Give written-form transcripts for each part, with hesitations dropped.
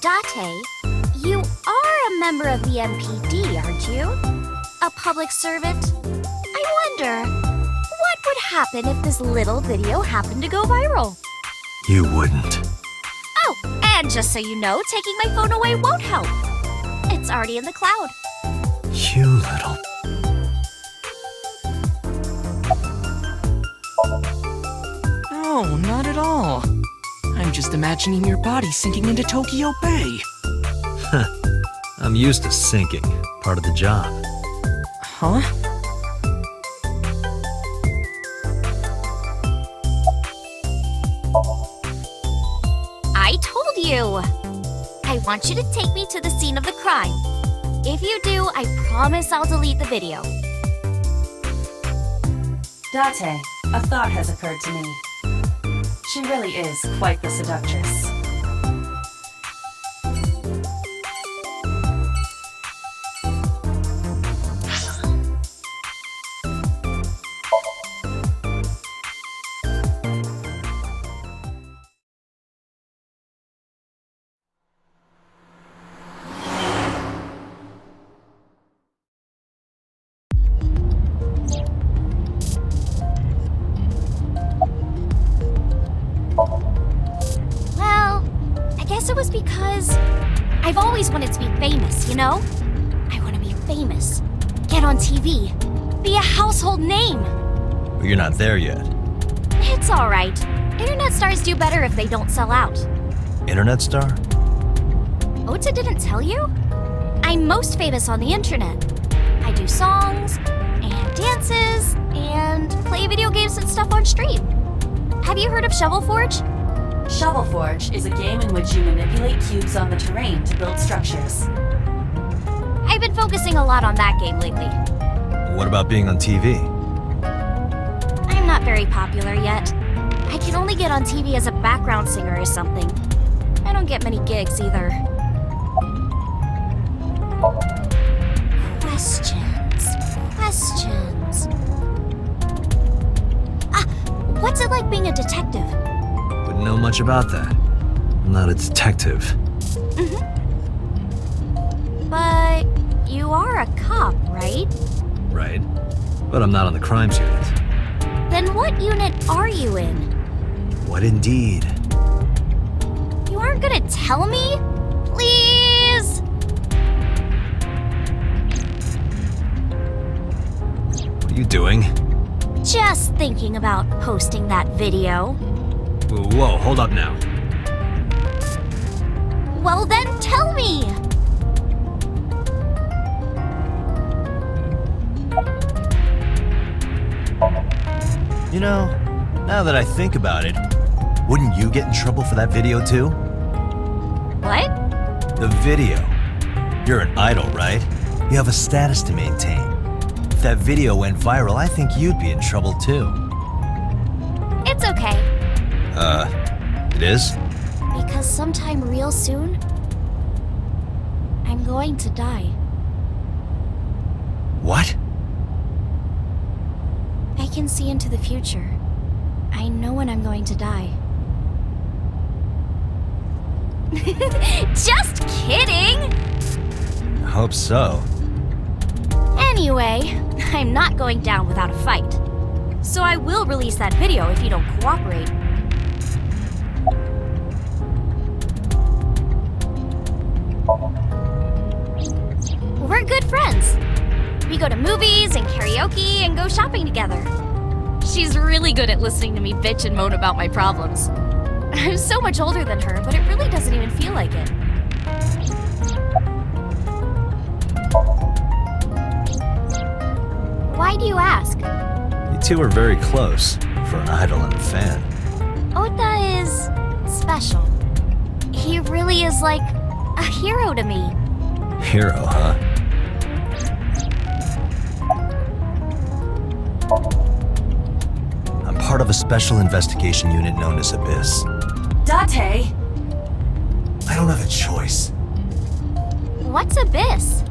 Date, you are a member of the MPD, aren't you? A public servant? I wonder, what would happen if this little video happened to go viral? You wouldn't. Oh, and just so you know, taking my phone away won't help. It's already in the cloud. You little... No, not at all. I'm just imagining your body sinking into Tokyo Bay. I'm used to sinking. Part of the job. Huh? I told you! I want you to take me to the scene of the crime. If you do, I promise I'll delete the video. Date, a thought has occurred to me. She really is quite the seductress. It was because I've always wanted to be famous, you know? I want to be famous, get on TV, be a household name. But you're not there yet. It's all right. Internet stars do better if they don't sell out. Internet star? Ota didn't tell you? I'm most famous on the internet. I do songs and dances and play video games and stuff on stream. Have you heard of Shovel Forge? Shovel Forge is a game in which you manipulate cubes on the terrain to build structures. I've been focusing a lot on that game lately. What about being on TV? I'm not very popular yet. I can only get on TV as a background singer or something. I don't get many gigs either. Questions. What's it like being a detective? Wouldn't know much about that. I'm not a detective. Mm-hmm. But you are a cop, right? Right. But I'm not on the crimes unit. Then what unit are you in? What indeed? You aren't gonna tell me? Please? What are you doing? Just thinking about posting that video. Whoa, hold up now. Well then, tell me! You know, now that I think about it, wouldn't you get in trouble for that video too? What? The video. You're an idol, right? You have a status to maintain. If that video went viral, I think you'd be in trouble too. It's okay. It is? Because sometime real soon, I'm going to die. What? I can see into the future. I know when I'm going to die. Just kidding! I hope so. Anyway, I'm not going down without a fight. So I will release that video if you don't cooperate. We're good friends. We go to movies and karaoke and go shopping together. She's really good at listening to me bitch and moan about my problems. I'm so much older than her, but it really doesn't even feel like it. Why do you ask? You two are very close for an idol and a fan. Ota is special. He really is like a hero to me. Hero, huh? I'm part of a special investigation unit known as Abyss. Date! I don't have a choice. What's Abyss?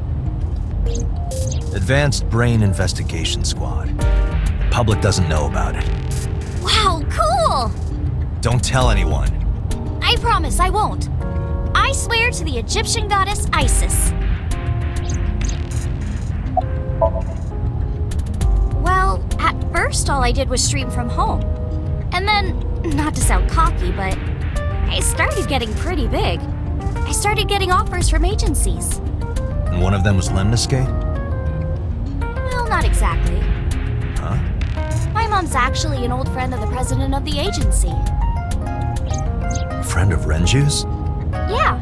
Advanced Brain Investigation Squad. The public doesn't know about it. Wow, cool! Don't tell anyone. I promise I won't. I swear to the Egyptian goddess Isis. Well, at first all I did was stream from home. And then, not to sound cocky, but I started getting pretty big. I started getting offers from agencies. And one of them was Lemniscate? Well, not exactly. Huh? My mom's actually an old friend of the president of the agency. A friend of Renju's? Yeah.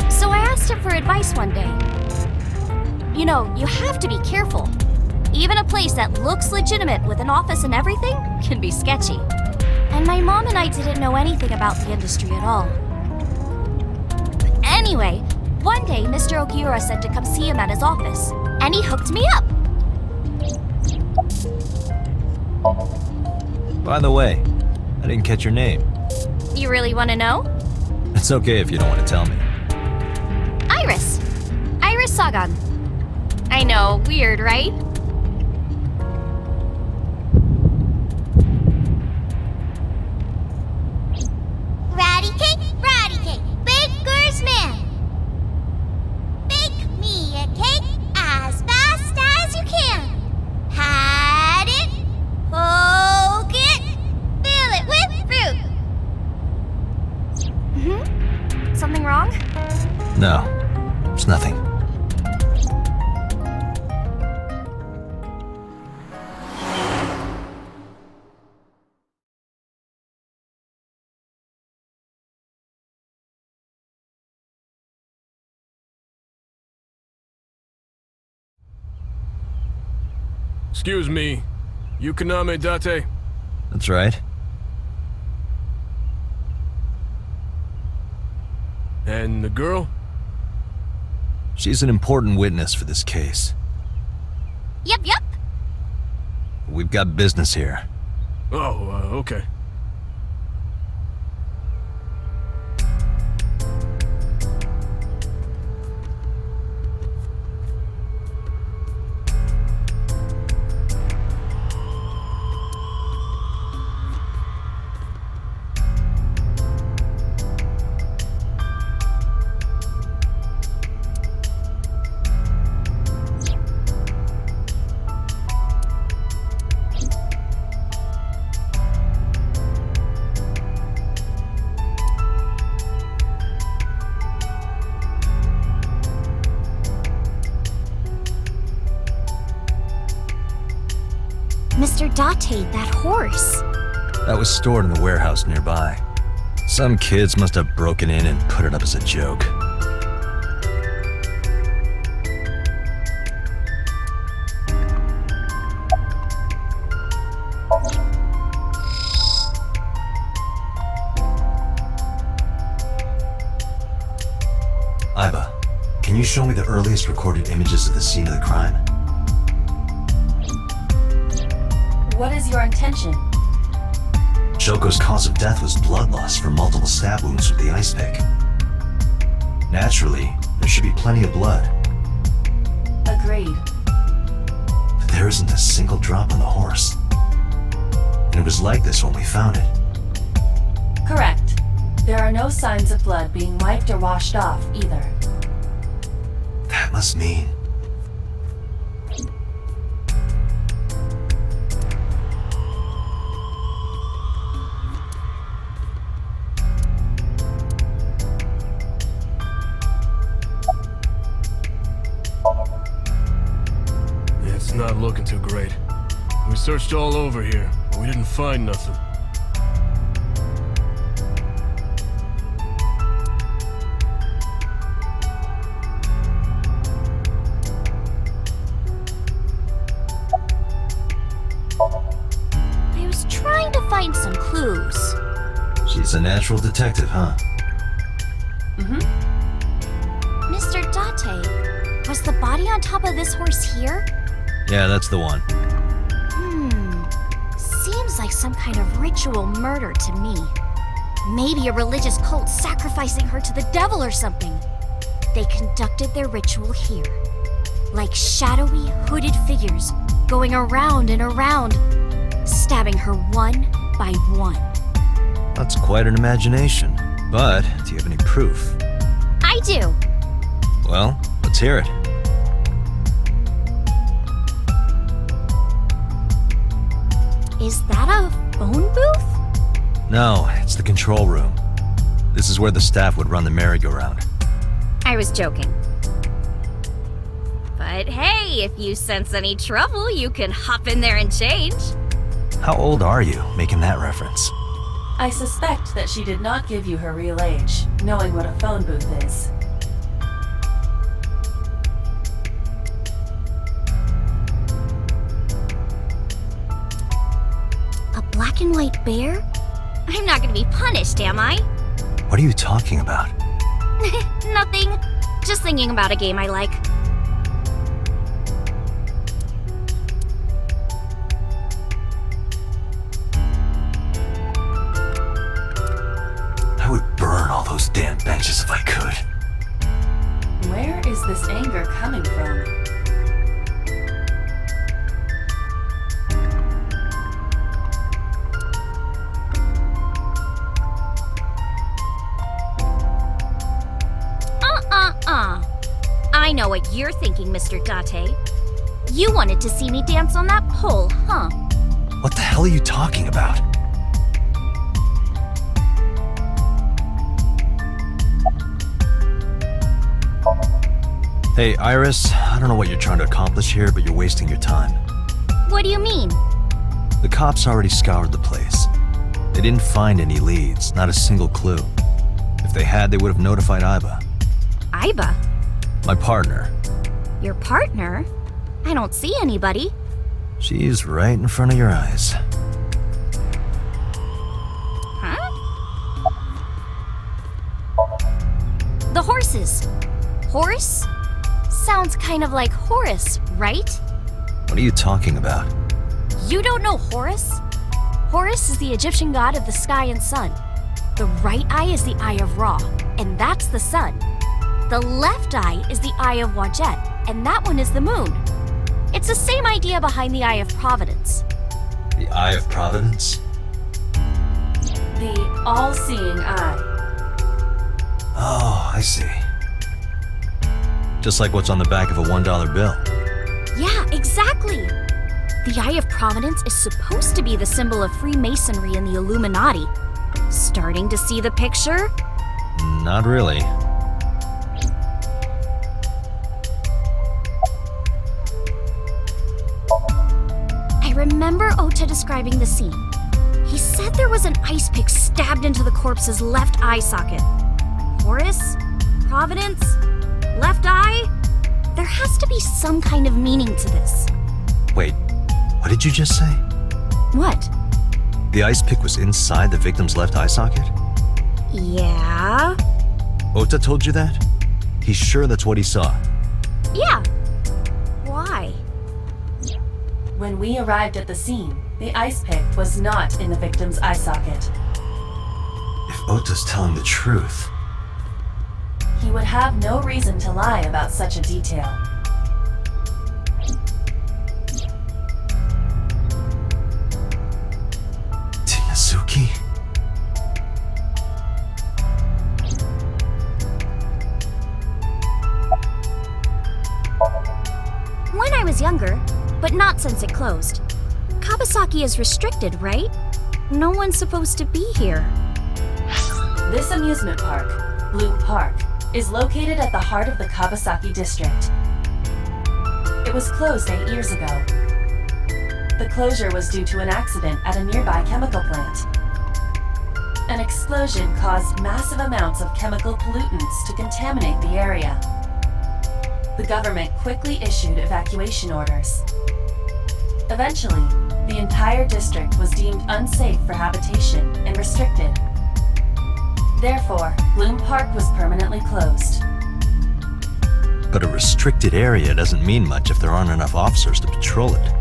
So I asked him for advice one day. You know, you have to be careful. Even a place that looks legitimate with an office and everything can be sketchy. And my mom and I didn't know anything about the industry at all. Anyway, one day Mr. Okiura said to come see him at his office, and he hooked me up. By the way, I didn't catch your name. You really want to know? It's okay if you don't want to tell me. Iris. Iris Sagan. I know, weird, right? Ratty cake, baker's man. Bake me a cake as fast as you can. Pat it, poke it, fill it with fruit. Something wrong? No, it's nothing. Excuse me, AFNANBATY? That's right. And the girl? She's an important witness for this case. Yep. We've got business here. Oh, okay. Mr. Date, that horse. That was stored in the warehouse nearby. Some kids must have broken in and put it up as a joke. Iba, can you show me the earliest recorded images of the scene of the crime? What is your intention? Shoko's cause of death was blood loss from multiple stab wounds with the ice pick. Naturally, there should be plenty of blood. Agreed. But there isn't a single drop on the horse. And it was like this when we found it. Correct. There are no signs of blood being wiped or washed off either. That must mean... It's not looking too great. We searched all over here, but we didn't find nothing. I was trying to find some clues. She's a natural detective, huh? Mr. Date, was the body on top of this horse here? Yeah, that's the one. Seems like some kind of ritual murder to me. Maybe a religious cult sacrificing her to the devil or something. They conducted their ritual here. Like shadowy, hooded figures going around and around, stabbing her one by one. That's quite an imagination. But, do you have any proof? I do. Well, let's hear it. Is that a phone booth? No, it's the control room. This is where the staff would run the merry-go-round. I was joking. But hey, if you sense any trouble, you can hop in there and change. How old are you, making that reference? I suspect that she did not give you her real age, knowing what a phone booth is. A black and white bear? I'm not gonna be punished, am I? What are you talking about? Nothing. Just thinking about a game I like. I would burn all those damn benches if I could. Where is this anger coming from? I know what you're thinking, Mr. Date. You wanted to see me dance on that pole, huh? What the hell are you talking about? Hey, Iris, I don't know what you're trying to accomplish here, but you're wasting your time. What do you mean? The cops already scoured the place. They didn't find any leads, not a single clue. If they had, they would have notified Iba. Iba? My partner. Your partner? I don't see anybody. She's right in front of your eyes. Huh? The horses. Horse? Sounds kind of like Horus, right? What are you talking about? You don't know Horus? Horus is the Egyptian god of the sky and sun. The right eye is the eye of Ra, and that's the sun. The left eye is the eye of Wadjet, and that one is the moon. It's the same idea behind the eye of Providence. The Eye of Providence? The all-seeing eye. Oh, I see. Just like what's on the back of a $1 bill. Yeah, exactly. The Eye of Providence is supposed to be the symbol of Freemasonry and the Illuminati. Starting to see the picture? Not really. I remember Ota describing the scene. He said there was an ice pick stabbed into the corpse's left eye socket. Horus? Providence? Left eye? There has to be some kind of meaning to this. Wait, what did you just say? What? The ice pick was inside the victim's left eye socket? Yeah? Ota told you that? He's sure that's what he saw. Yeah. Why? When we arrived at the scene, the ice pick was not in the victim's eye socket. If Ota's telling the truth... He would have no reason to lie about such a detail. Tinazuki? When I was younger, but not since it closed. Kawasaki is restricted, right? No one's supposed to be here. This amusement park, Bloom Park, is located at the heart of the Kawasaki district. It was closed 8 years ago. The closure was due to an accident at a nearby chemical plant. An explosion caused massive amounts of chemical pollutants to contaminate the area. The government quickly issued evacuation orders. Eventually, the entire district was deemed unsafe for habitation and restricted. Therefore, Bloom Park was permanently closed. But a restricted area doesn't mean much if there aren't enough officers to patrol it.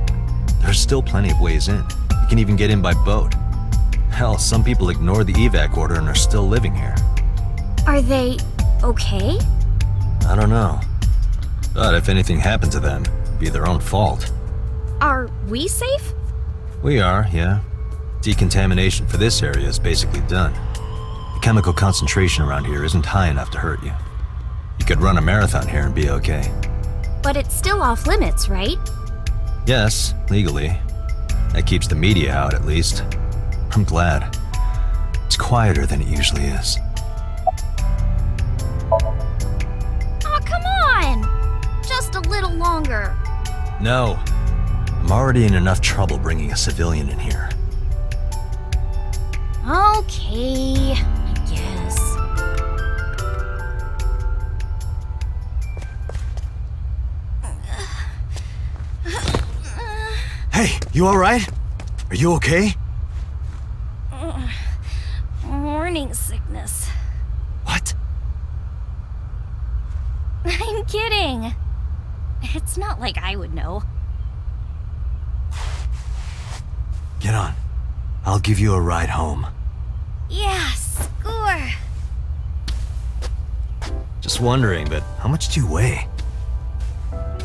There's still plenty of ways in. You can even get in by boat. Hell, some people ignore the evac order and are still living here. Are they okay? I don't know. But if anything happened to them, it'd be their own fault. Are we safe? We are, yeah. Decontamination for this area is basically done. The chemical concentration around here isn't high enough to hurt you. You could run a marathon here and be okay. But it's still off limits, right? Yes, legally. That keeps the media out, at least. I'm glad. It's quieter than it usually is. Aw, come on! Just a little longer. No. I'm already in enough trouble bringing a civilian in here. Okay, I guess. Hey, you alright? Are you okay? Morning sickness. What? I'm kidding. It's not like I would know. Get on. I'll give you a ride home. Yeah, score. Just wondering, but how much do you weigh?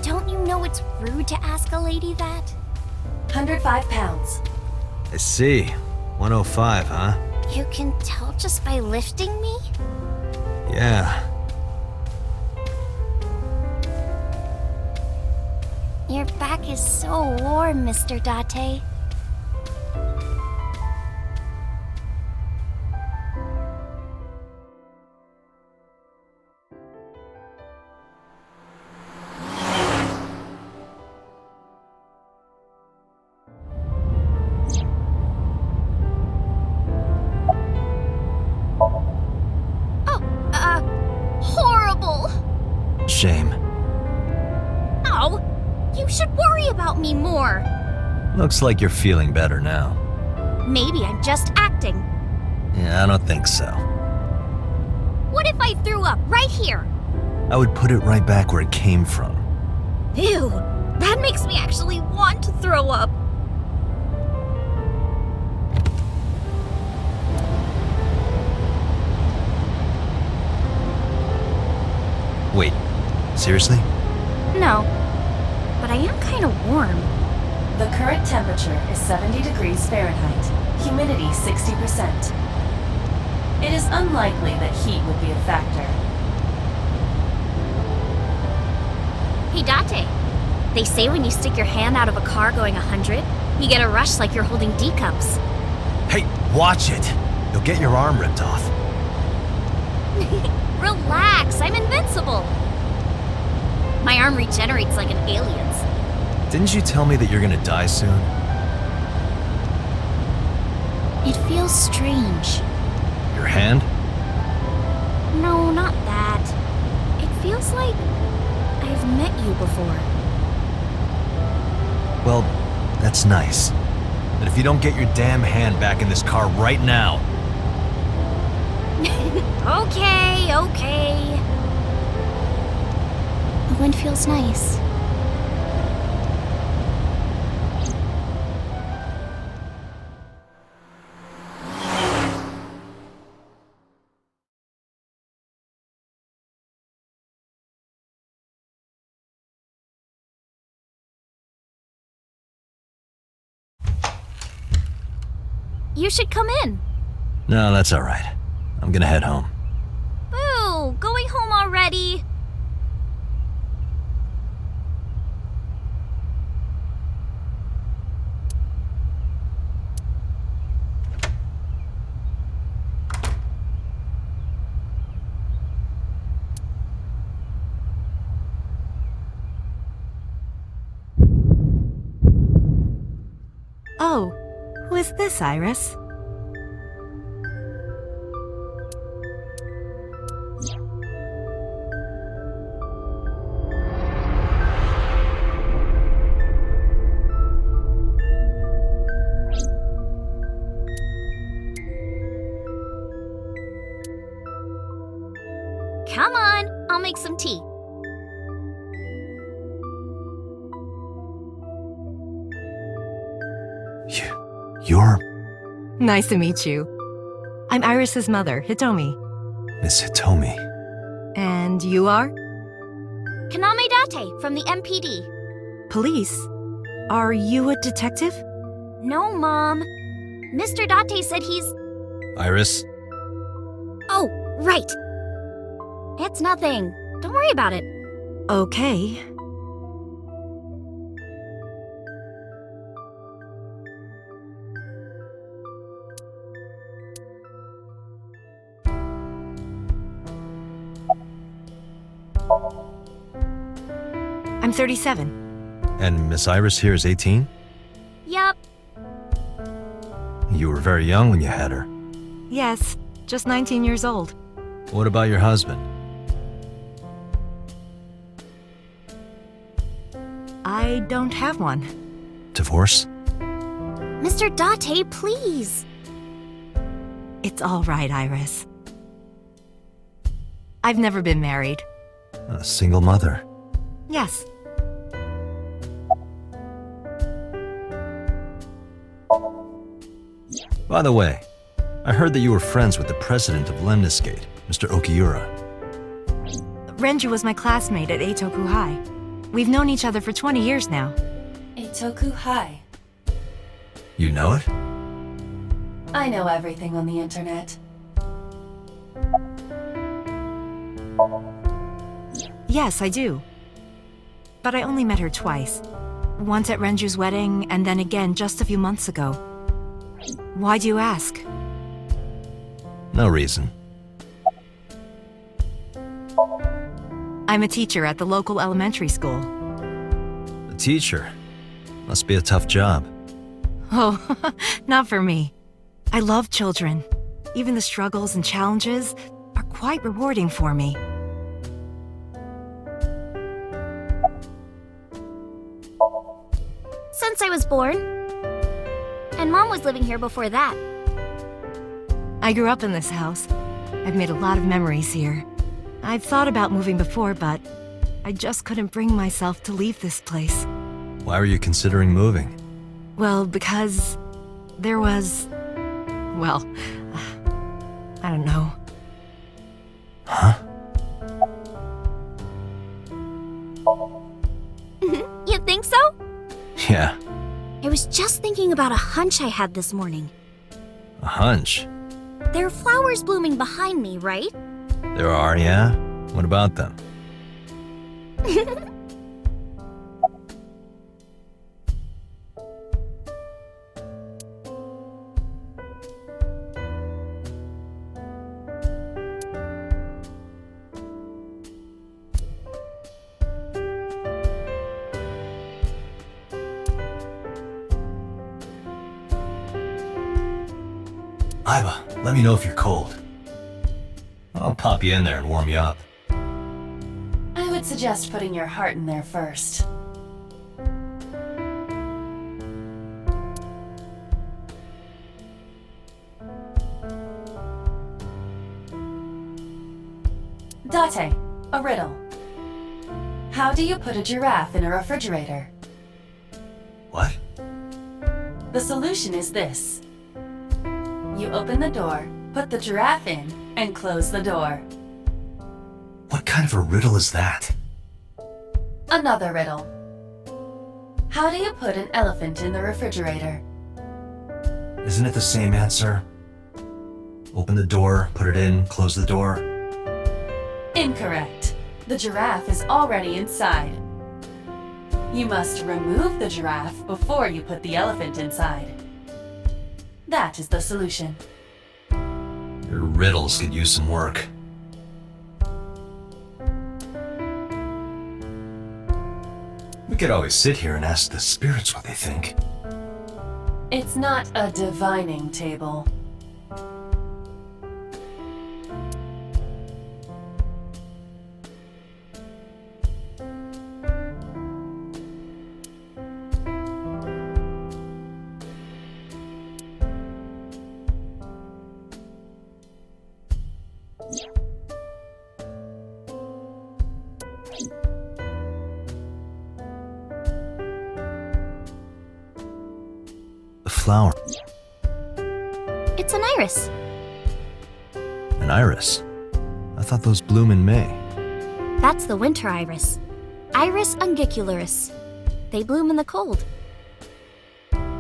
Don't you know it's rude to ask a lady that? 105 pounds. I see. 105, huh? You can tell just by lifting me? Yeah. Your back is so warm, Mr. Date. Horrible! Shame. Oh, you should worry about me more. Looks like you're feeling better now. Maybe I'm just acting. Yeah, I don't think so. What if I threw up right here? I would put it right back where it came from. Ew, that makes me actually want to throw up. Wait, seriously? No, but I am kind of warm. The current temperature is 70 degrees Fahrenheit, humidity 60%. It is unlikely that heat would be a factor. Hey, Date. They say when you stick your hand out of a car going 100, you get a rush like you're holding D cups. Hey, watch it! You'll get your arm ripped off. Relax, I'm invincible. My arm regenerates like an alien's. Didn't you tell me that you're gonna die soon? It feels strange. Your hand? No, not that. It feels like I've met you before. Well, that's nice. But if you don't get your damn hand back in this car right now... Okay. The wind feels nice. You should come in. No, that's alright. I'm gonna head home. Boo! Going home already? Oh, who is this, Iris? Come on, I'll make some tea. You're Nice to meet you. I'm Iris's mother, Hitomi. Miss Hitomi. And you are? Kaname Date from the MPD. Police? Are you a detective? No, Mom. Mr. Date said he's... Iris? Oh, right. It's nothing. Don't worry about it. Okay. I'm 37. And Miss Iris here is 18? Yup. You were very young when you had her. Yes, just 19 years old. What about your husband? I don't have one. Divorce? Mr. Date, please. It's all right, Iris. I've never been married. A single mother. Yes. By the way, I heard that you were friends with the president of Lemniscate, Mr. Okiura. Renju was my classmate at Eitoku High. We've known each other for 20 years now. Eitoku High. You know it? I know everything on the internet. Yes, I do. But I only met her twice. Once at Renju's wedding, and then again just a few months ago. Why do you ask? No reason. I'm a teacher at the local elementary school. A teacher? Must be a tough job. Oh, not for me. I love children. Even the struggles and challenges are quite rewarding for me. Since I was born. And Mom was living here before that. I grew up in this house. I've made a lot of memories here. I've thought about moving before, but I just couldn't bring myself to leave this place. Why were you considering moving? Well, because there was... well, I don't know. Huh? You think so? Yeah, I was just thinking about a hunch I had this morning. a hunch. There are flowers blooming behind me, right? There are, yeah? What about them? Iba, let me know if you're cold. I'll pop you in there and warm you up. I would suggest putting your heart in there first. Date, a riddle. How do you put a giraffe in a refrigerator? What? The solution is this. You open the door, put the giraffe in, and close the door. What kind of a riddle is that? Another riddle. How do you put an elephant in the refrigerator? Isn't it the same answer? Open the door, put it in, close the door. Incorrect. The giraffe is already inside. You must remove the giraffe before you put the elephant inside. That is the solution. Your riddles could use some work. We could always sit here and ask the spirits what they think. It's not a divining table. The flower. It's an iris. An iris. I thought those bloom in May. That's the winter iris. Iris ungicularis. They bloom in the cold.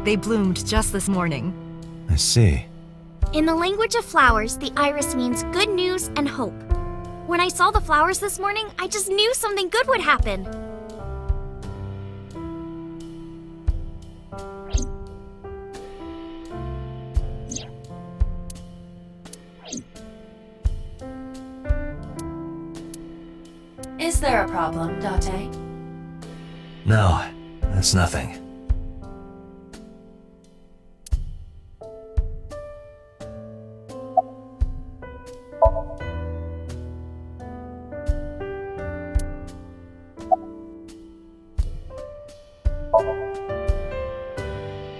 They bloomed just this morning. I see. In the language of flowers, the iris means good news and hope. When I saw the flowers this morning, I just knew something good would happen. Is there a problem, Date? No, that's nothing.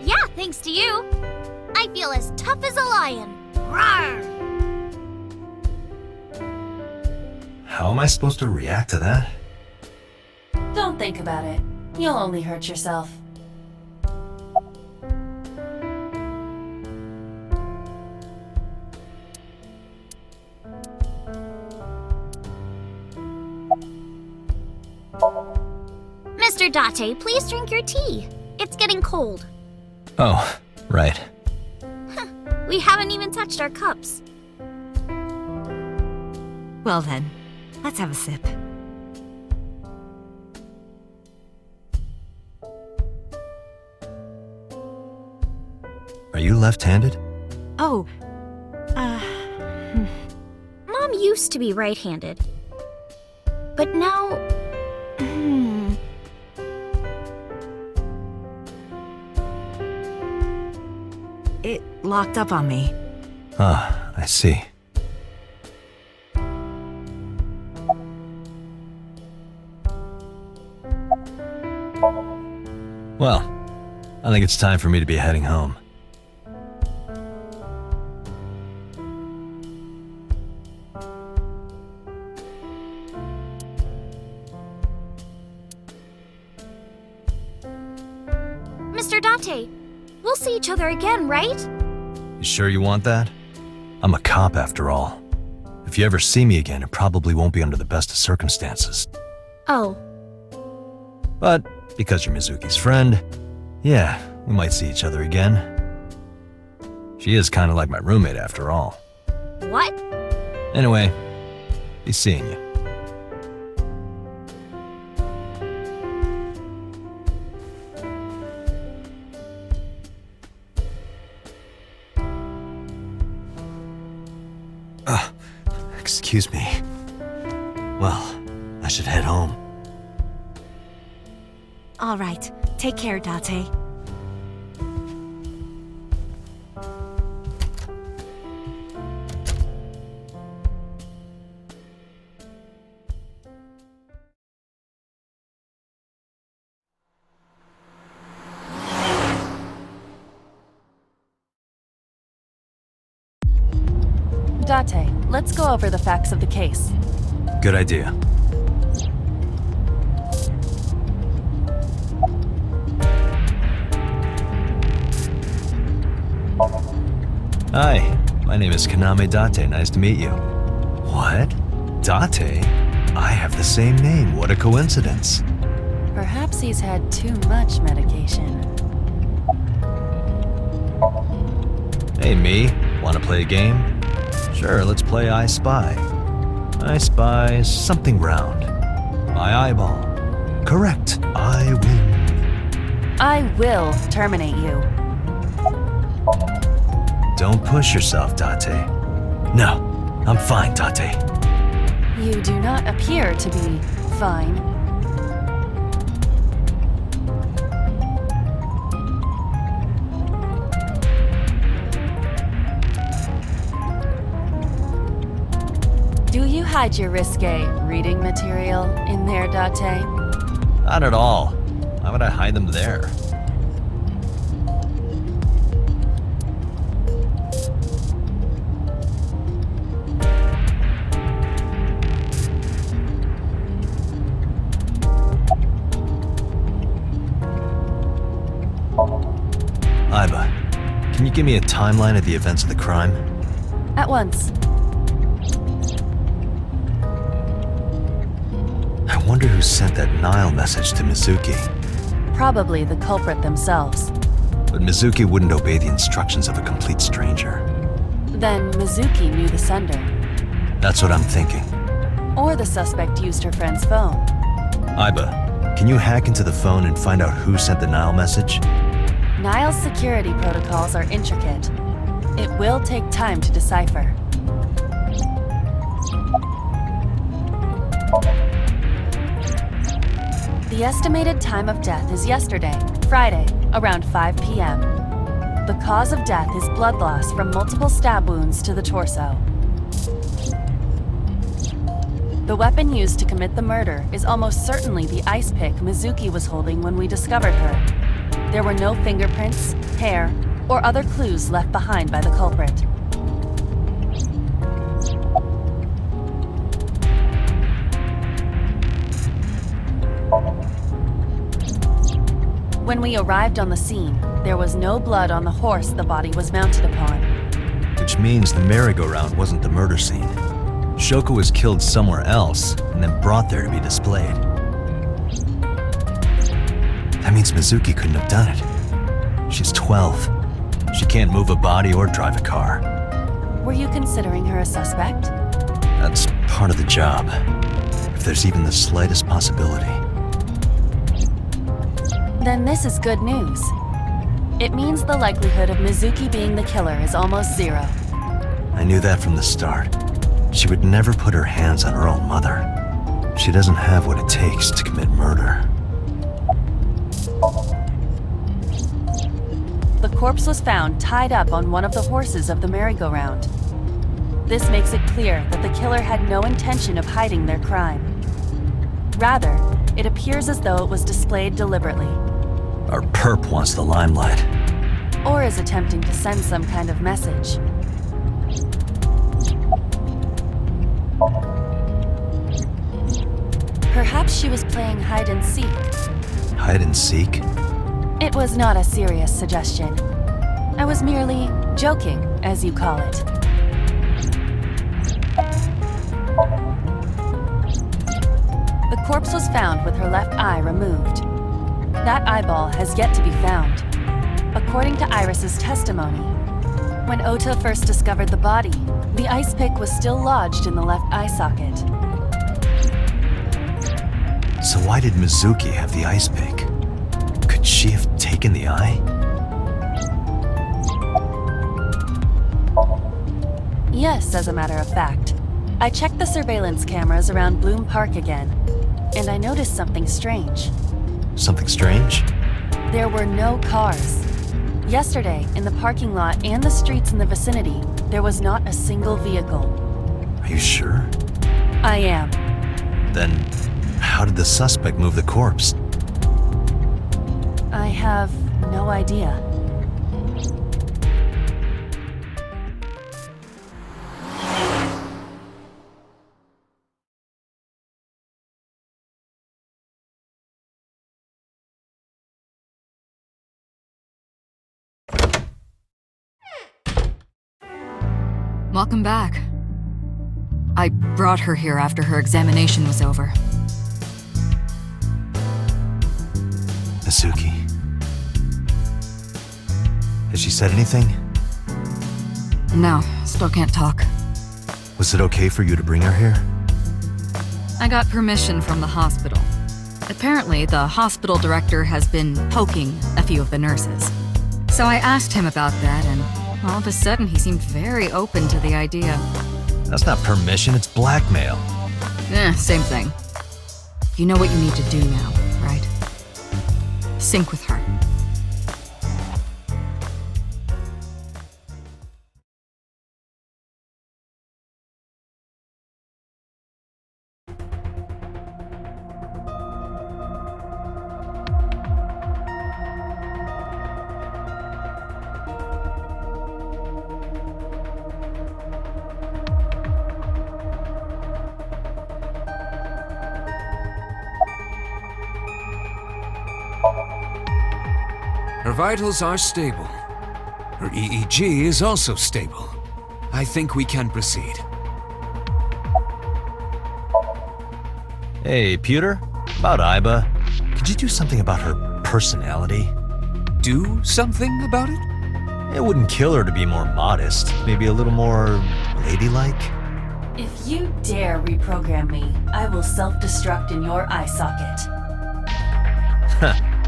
Yeah, thanks to you. I feel as tough as a lion. Rawr! How am I supposed to react to that? Don't think about it. You'll only hurt yourself. Mr. Date, please drink your tea. It's getting cold. Oh, right. We haven't even touched our cups. Well then, let's have a sip. Are you left-handed? Oh, Mom used to be right-handed. But now... it locked up on me. Ah, I see. Well, I think it's time for me to be heading home. Mr. Date, we'll see each other again, right? You sure you want that? I'm a cop after all. If you ever see me again, it probably won't be under the best of circumstances. Oh, But because you're Mizuki's friend, yeah, we might see each other again. She is kind of like my roommate after all. what? Anyway, be seeing you. Excuse me. Well, I should head home. All right, take care, Date. Date, let's go over the facts of the case. Good idea. Hi, my name is Kaname Date. Nice to meet you. What? Date? I have the same name. What a coincidence. Perhaps he's had too much medication. Hey, me. Want to play a game? Sure, let's play I Spy. I spy something round. My eyeball. Correct. I win. I will terminate you. Don't push yourself, Date. No, I'm fine, Date. You do not appear to be fine. Do you hide your risque reading material in there, Date? Not at all. Why would I hide them there? Aiba, can you give me a timeline of the events of the crime? At once. I wonder who sent that Nile message to Mizuki. Probably the culprit themselves. But Mizuki wouldn't obey the instructions of a complete stranger. Then Mizuki knew the sender. That's what I'm thinking. Or the suspect used her friend's phone. Iba, can you hack into the phone and find out who sent the Nile message? Nile's security protocols are intricate. It will take time to decipher. The estimated time of death is yesterday, Friday, around 5 p.m. The cause of death is blood loss from multiple stab wounds to the torso. The weapon used to commit the murder is almost certainly the ice pick Mizuki was holding when we discovered her. There were no fingerprints, hair, or other clues left behind by the culprit. When we arrived on the scene, there was no blood on the horse the body was mounted upon. Which means the merry-go-round wasn't the murder scene. Shoko was killed somewhere else and then brought there to be displayed. That means Mizuki couldn't have done it. She's 12. She can't move a body or drive a car. Were you considering her a suspect? That's part of the job. If there's even the slightest possibility. Then this is good news. It means the likelihood of Mizuki being the killer is almost zero. I knew that from the start. She would never put her hands on her own mother. She doesn't have what it takes to commit murder. The corpse was found tied up on one of the horses of the merry-go-round. This makes it clear that the killer had no intention of hiding their crime. Rather, it appears as though it was displayed deliberately. Our perp wants the limelight. Or is attempting to send some kind of message. Perhaps she was playing hide and seek. Hide and seek? It was not a serious suggestion. I was merely joking, as you call it. The corpse was found with her left eye removed. That eyeball has yet to be found. According to Iris's testimony, when Ota first discovered the body, the ice pick was still lodged in the left eye socket. So why did Mizuki have the ice pick? Could she have taken the eye? Yes, as a matter of fact. I checked the surveillance cameras around Bloom Park again, and I noticed something strange. Something strange? There were no cars. Yesterday, in the parking lot and the streets in the vicinity, there was not a single vehicle. Are you sure? I am. Then, how did the suspect move the corpse? I have no idea. Welcome back. I brought her here after her examination was over. Mizuki. Has she said anything? No, still can't talk. Was it okay for you to bring her here? I got permission from the hospital. Apparently, the hospital director has been poking a few of the nurses. So I asked him about that, and all of a sudden he seemed very open to the idea. That's not permission, it's blackmail. Same thing. You know what you need to do now, right? Sync with her. Her vitals are stable. Her EEG is also stable. I think we can proceed. Hey, Pewter? About Iba. Could you do something about her personality? Do something about it? It wouldn't kill her to be more modest. Maybe a little more ladylike? If you dare reprogram me, I will self-destruct in your eye socket.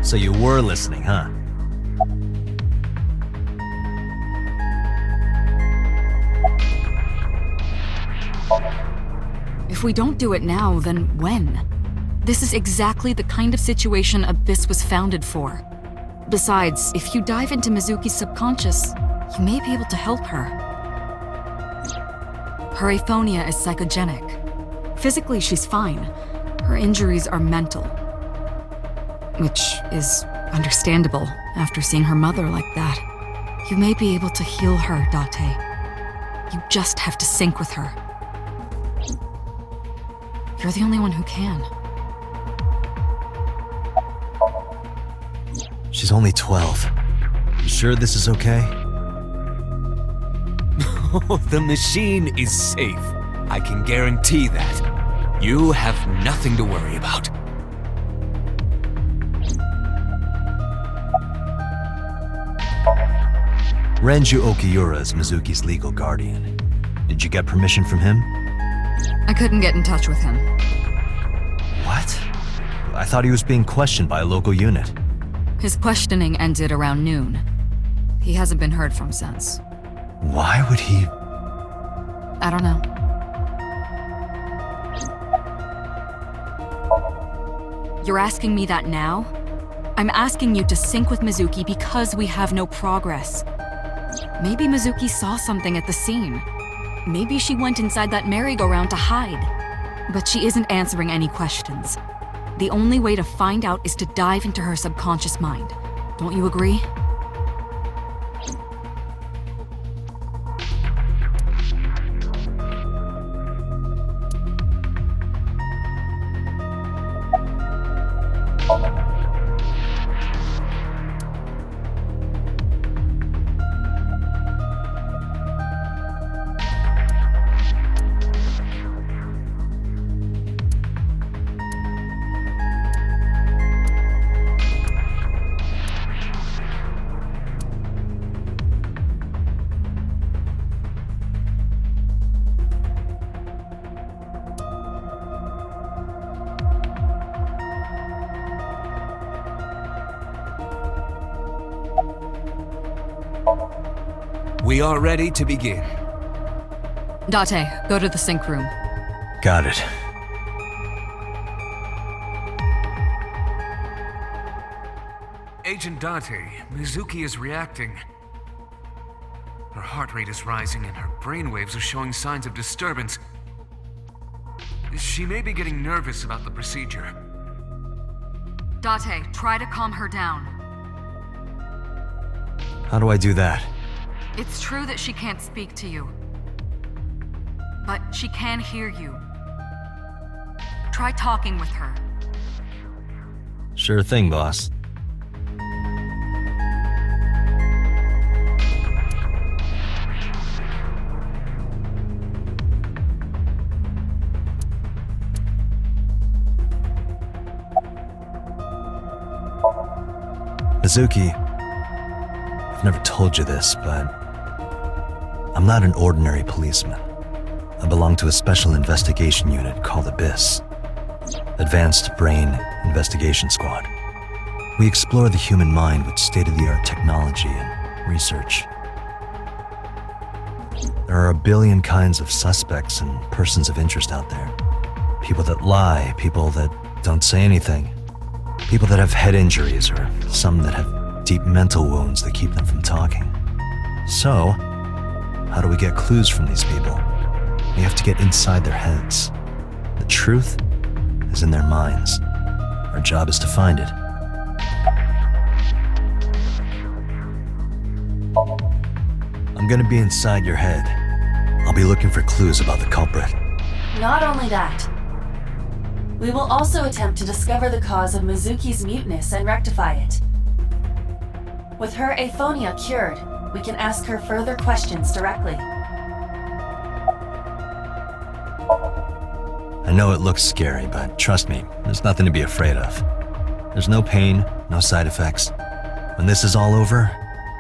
So you were listening, huh? If we don't do it now, then when? This is exactly the kind of situation Abyss was founded for. Besides, if you dive into Mizuki's subconscious, you may be able to help her. Her aphonia is psychogenic. Physically, she's fine. Her injuries are mental. Which is understandable after seeing her mother like that. You may be able to heal her, Date. You just have to sync with her. You're the only one who can. She's only 12. You sure this is okay? The machine is safe. I can guarantee that. You have nothing to worry about. Renju Okiura is Mizuki's legal guardian. Did you get permission from him? I couldn't get in touch with him. What? I thought he was being questioned by a local unit. His questioning ended around noon. He hasn't been heard from since. Why would he? I don't know. You're asking me that now? I'm asking you to sync with Mizuki because we have no progress. Maybe Mizuki saw something at the scene. Maybe she went inside that merry-go-round to hide. But she isn't answering any questions. The only way to find out is to dive into her subconscious mind. Don't you agree? We are ready to begin. Date, go to the sync room. Got it. Agent Date, Mizuki is reacting. Her heart rate is rising and her brainwaves are showing signs of disturbance. She may be getting nervous about the procedure. Date, try to calm her down. How do I do that? It's true that she can't speak to you, but she can hear you. Try talking with her. Sure thing, boss. Mizuki, I've never told you this, but I'm not an ordinary policeman. I belong to a special investigation unit called Abyss, Advanced Brain Investigation Squad. We explore the human mind with state-of-the-art technology and research. There are a billion kinds of suspects and persons of interest out there. People that lie, people that don't say anything, people that have head injuries, or some that have deep mental wounds that keep them from talking. So, how do we get clues from these people? We have to get inside their heads. The truth is in their minds. Our job is to find it. I'm gonna be inside your head. I'll be looking for clues about the culprit. Not only that, we will also attempt to discover the cause of Mizuki's muteness and rectify it. With her aphonia cured, we can ask her further questions directly. I know it looks scary, but trust me, there's nothing to be afraid of. There's no pain, no side effects. When this is all over,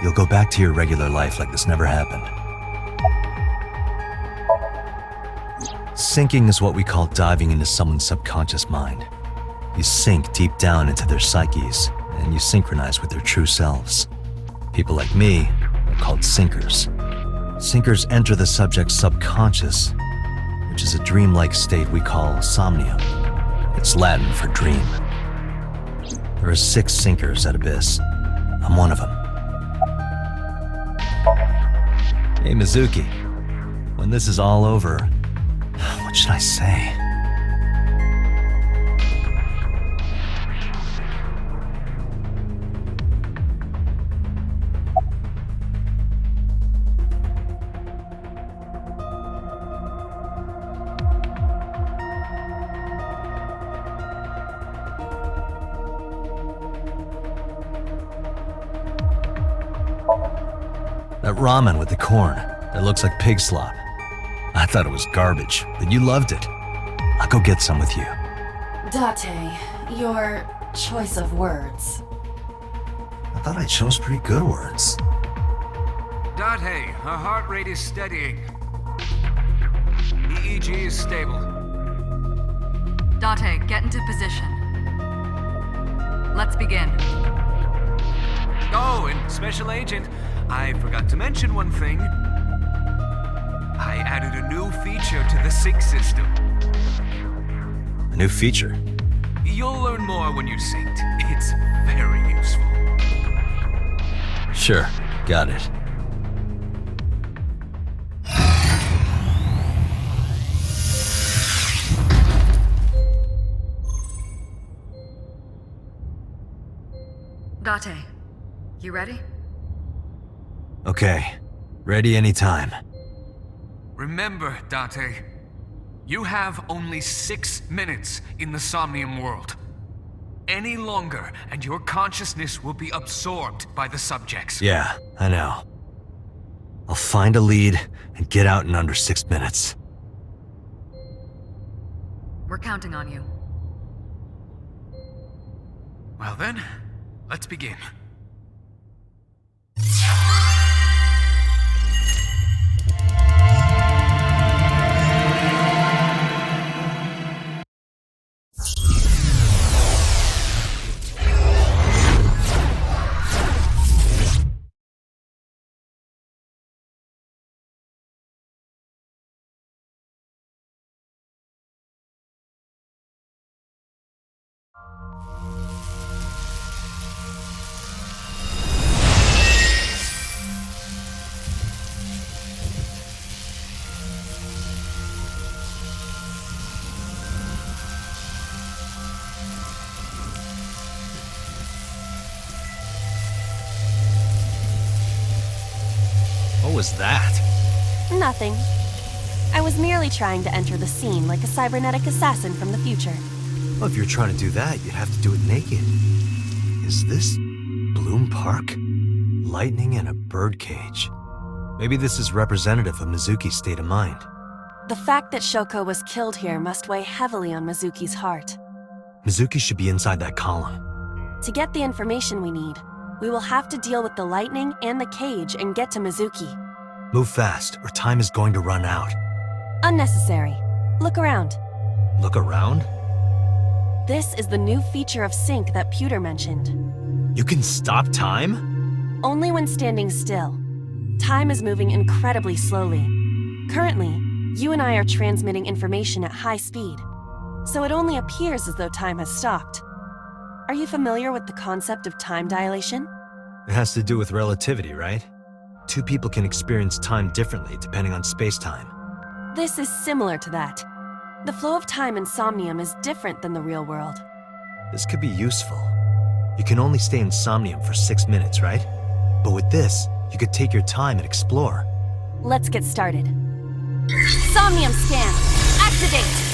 you'll go back to your regular life like this never happened. Sinking is what we call diving into someone's subconscious mind. You sink deep down into their psyches, and you synchronize with their true selves. People like me are called sinkers. Sinkers enter the subject's subconscious, which is a dreamlike state we call Somnium. It's Latin for dream. There are 6 sinkers at Abyss. I'm one of them. Hey, Mizuki. When this is all over, what should I say? That ramen with the corn, it looks like pig slop. I thought it was garbage, but you loved it. I'll go get some with you. Date, your choice of words. I thought I chose pretty good words. Date, her heart rate is steadying. EEG is stable. Date, get into position. Let's begin. Oh, and Special Agent, I forgot to mention one thing. I added a new feature to the sync system. A new feature. You'll learn more when you're synced. It's very useful. Sure, got it. Date, you ready? Okay, ready anytime. Remember, Date, you have only 6 minutes in the Somnium world. Any longer, and your consciousness will be absorbed by the subjects. Yeah, I know. I'll find a lead and get out in under 6 minutes. We're counting on you. Well then, let's begin. What was that? Nothing. I was merely trying to enter the scene like a cybernetic assassin from the future. Well, if you're trying to do that, you'd have to do it naked. Is this Bloom Park? Lightning in a birdcage. Maybe this is representative of Mizuki's state of mind. The fact that Shoko was killed here must weigh heavily on Mizuki's heart. Mizuki should be inside that column. To get the information we need, we will have to deal with the lightning and the cage and get to Mizuki. Move fast, or time is going to run out. Unnecessary. Look around. Look around? This is the new feature of sync that Pewter mentioned. You can stop time? Only when standing still. Time is moving incredibly slowly. Currently, you and I are transmitting information at high speed, so it only appears as though time has stopped. Are you familiar with the concept of time dilation? It has to do with relativity, right? 2 people can experience time differently depending on space-time. This is similar to that. The flow of time in Somnium is different than the real world. This could be useful. You can only stay in Somnium for 6 minutes, right? But with this, you could take your time and explore. Let's get started. Somnium scan! Activate!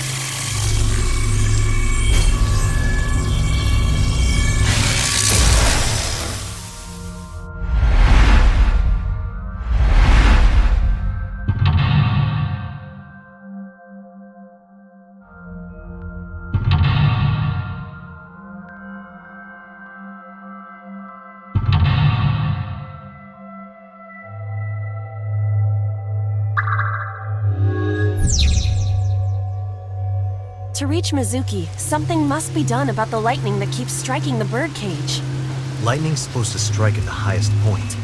To reach Mizuki, something must be done about the lightning that keeps striking the birdcage. Lightning's supposed to strike at the highest point.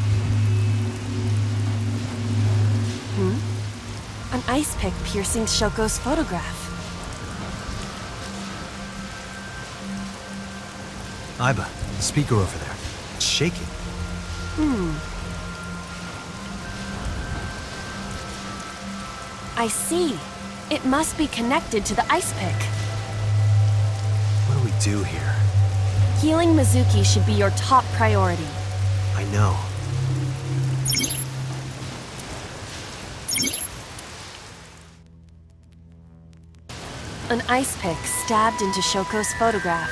An ice pick piercing Shoko's photograph. Aiba, the speaker over there. It's shaking. I see. It must be connected to the ice pick. What do we do here? Healing Mizuki should be your top priority. I know. An ice pick stabbed into Shoko's photograph.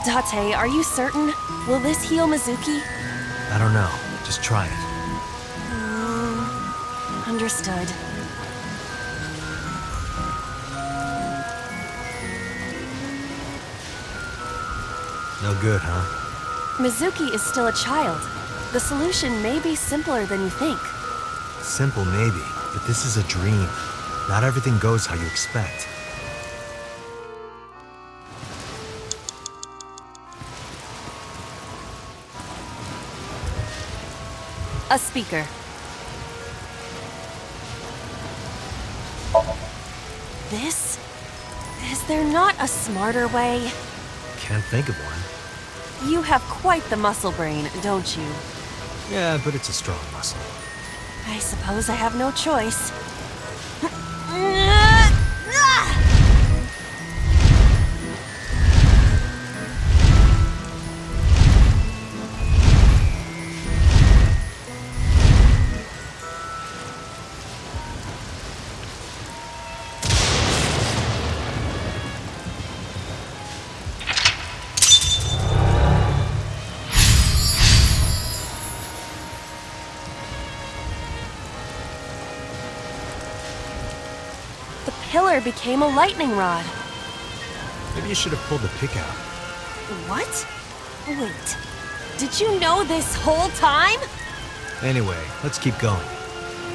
Date, are you certain? Will this heal Mizuki? I don't know. Just try it. Understood. No good, huh? Mizuki is still a child. The solution may be simpler than you think. Simple, maybe, but this is a dream. Not everything goes how you expect. A speaker. This? Is there not a smarter way? Can't think of one. You have quite the muscle brain, don't you? Yeah, but it's a strong muscle. I suppose I have no choice. The pillar became a lightning rod. Maybe you should have pulled the pick out. What? Wait. Did you know this whole time? Anyway, let's keep going.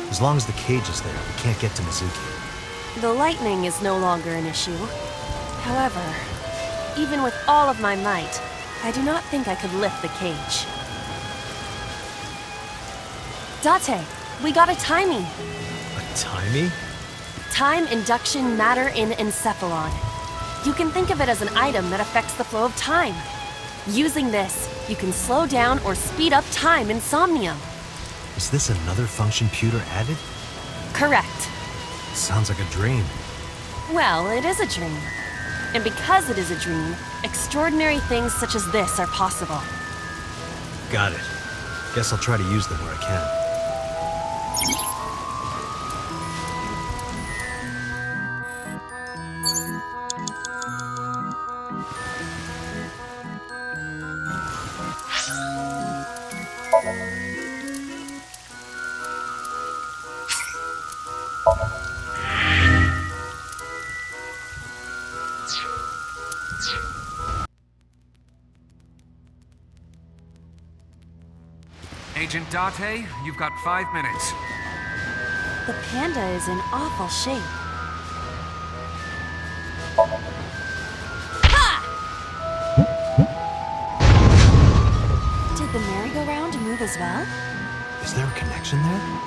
As long as the cage is there, we can't get to Mizuki. The lightning is no longer an issue. However, even with all of my might, I do not think I could lift the cage. Date, we got a timing. A timey? Time induction matter in encephalon. You can think of it as an item that affects the flow of time. Using this, you can slow down or speed up time in Somnium. Is this another function pewter added? Correct. Sounds like a dream. Well, it is a dream. And because it is a dream, extraordinary things such as this are possible. Got it. Guess I'll try to use them where I can. Agent Date, you've got 5 minutes. The panda is in awful shape. Ha! Did the merry-go-round move as well? Is there a connection there?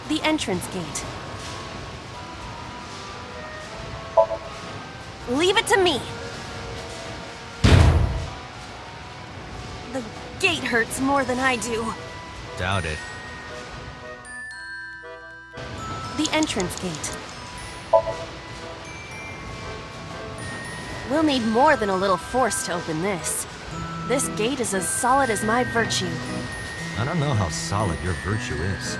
The entrance gate. Leave it to me! The gate hurts more than I do. Doubt it. The entrance gate. We'll need more than a little force to open this. This gate is as solid as my virtue. I don't know how solid your virtue is.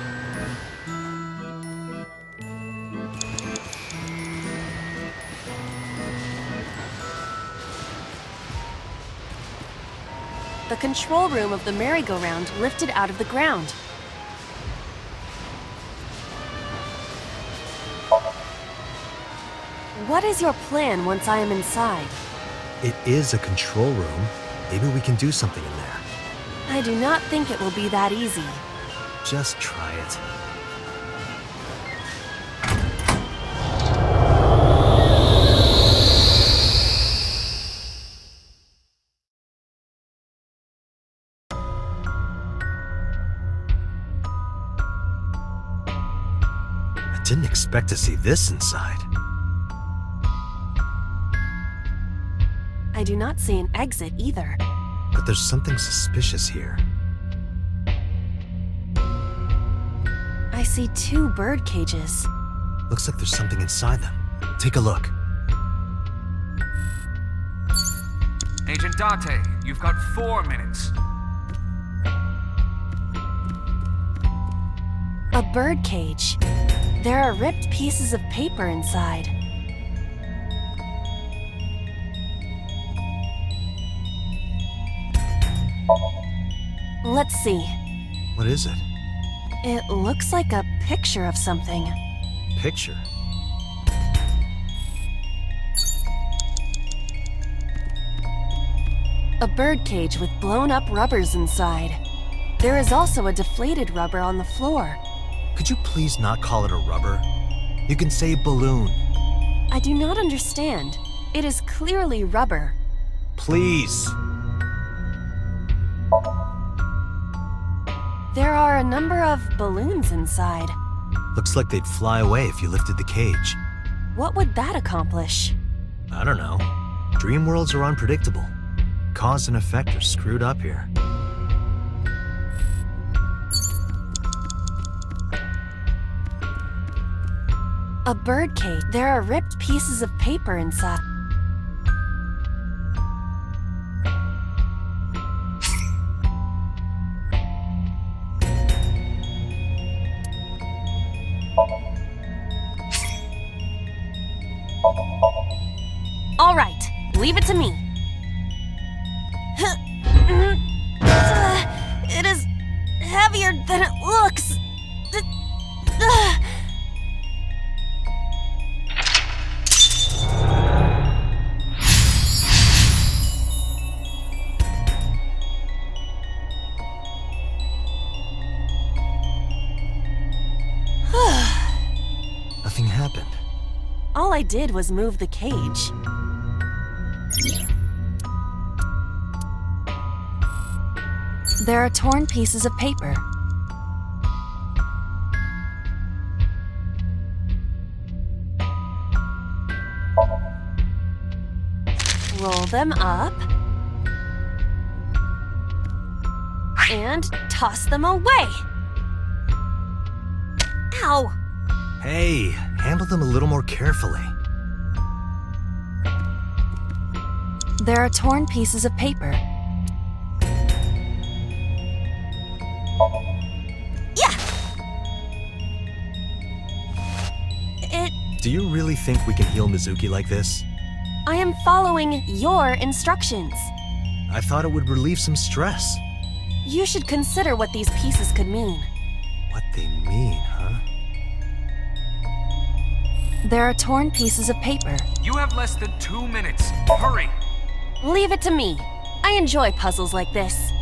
the control room of the merry-go-round lifted out of the ground. What is your plan once I am inside? It is a control room. Maybe we can do something in there. I do not think it will be that easy. Just try it. I didn't expect to see this inside. I do not see an exit either. But there's something suspicious here. I see 2 bird cages. Looks like there's something inside them. Take a look. Agent Date, you've got 4 minutes. A bird cage. There are ripped pieces of paper inside. Let's see. What is it? It looks like a picture of something. Picture? A bird cage with blown up rubbers inside. There is also a deflated rubber on the floor. Could you please not call it a rubber? You can say balloon. I do not understand. It is clearly rubber. Please. There are a number of balloons inside. Looks like they'd fly away if you lifted the cage. What would that accomplish? I don't know. Dream worlds are unpredictable. Cause and effect are screwed up here. A bird cage. There are ripped pieces of paper inside. All right, leave it to me. It is heavier than it looks. Nothing happened. All I did was move the cage. There are torn pieces of paper. Roll them up. And toss them away. Ow! Hey, handle them a little more carefully. There are torn pieces of paper. Yeah! Do you really think we can heal Mizuki like this? I am following your instructions. I thought it would relieve some stress. You should consider what these pieces could mean. What they mean, huh? There are torn pieces of paper. You have less than 2 minutes. Hurry! Leave it to me. I enjoy puzzles like this.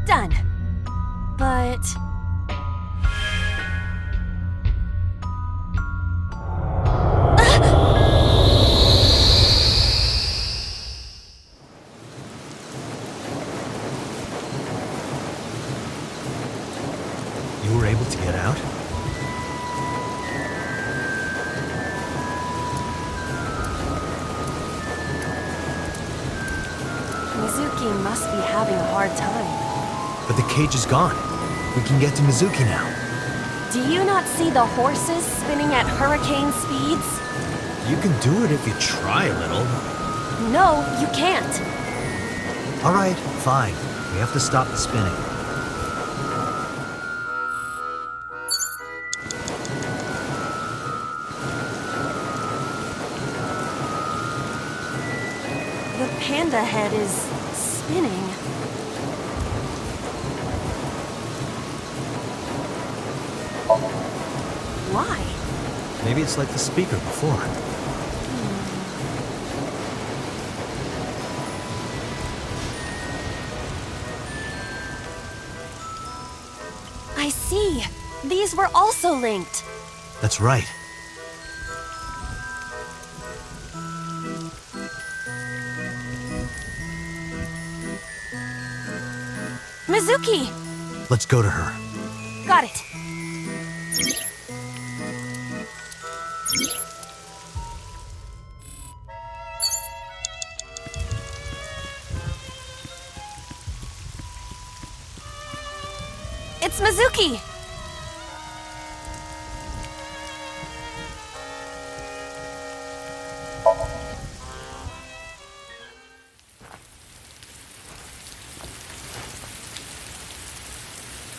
Done. But... You were able to get out? Mizuki must be having a hard time. But the cage is gone. We can get to Mizuki now. Do you not see the horses spinning at hurricane speeds? You can do it if you try a little. No, you can't. All right, fine. We have to stop the spinning. the head is spinning. Why? Maybe it's like the speaker before. I see. These were also linked. That's right. Mizuki! Let's go to her. Got it. It's Mizuki!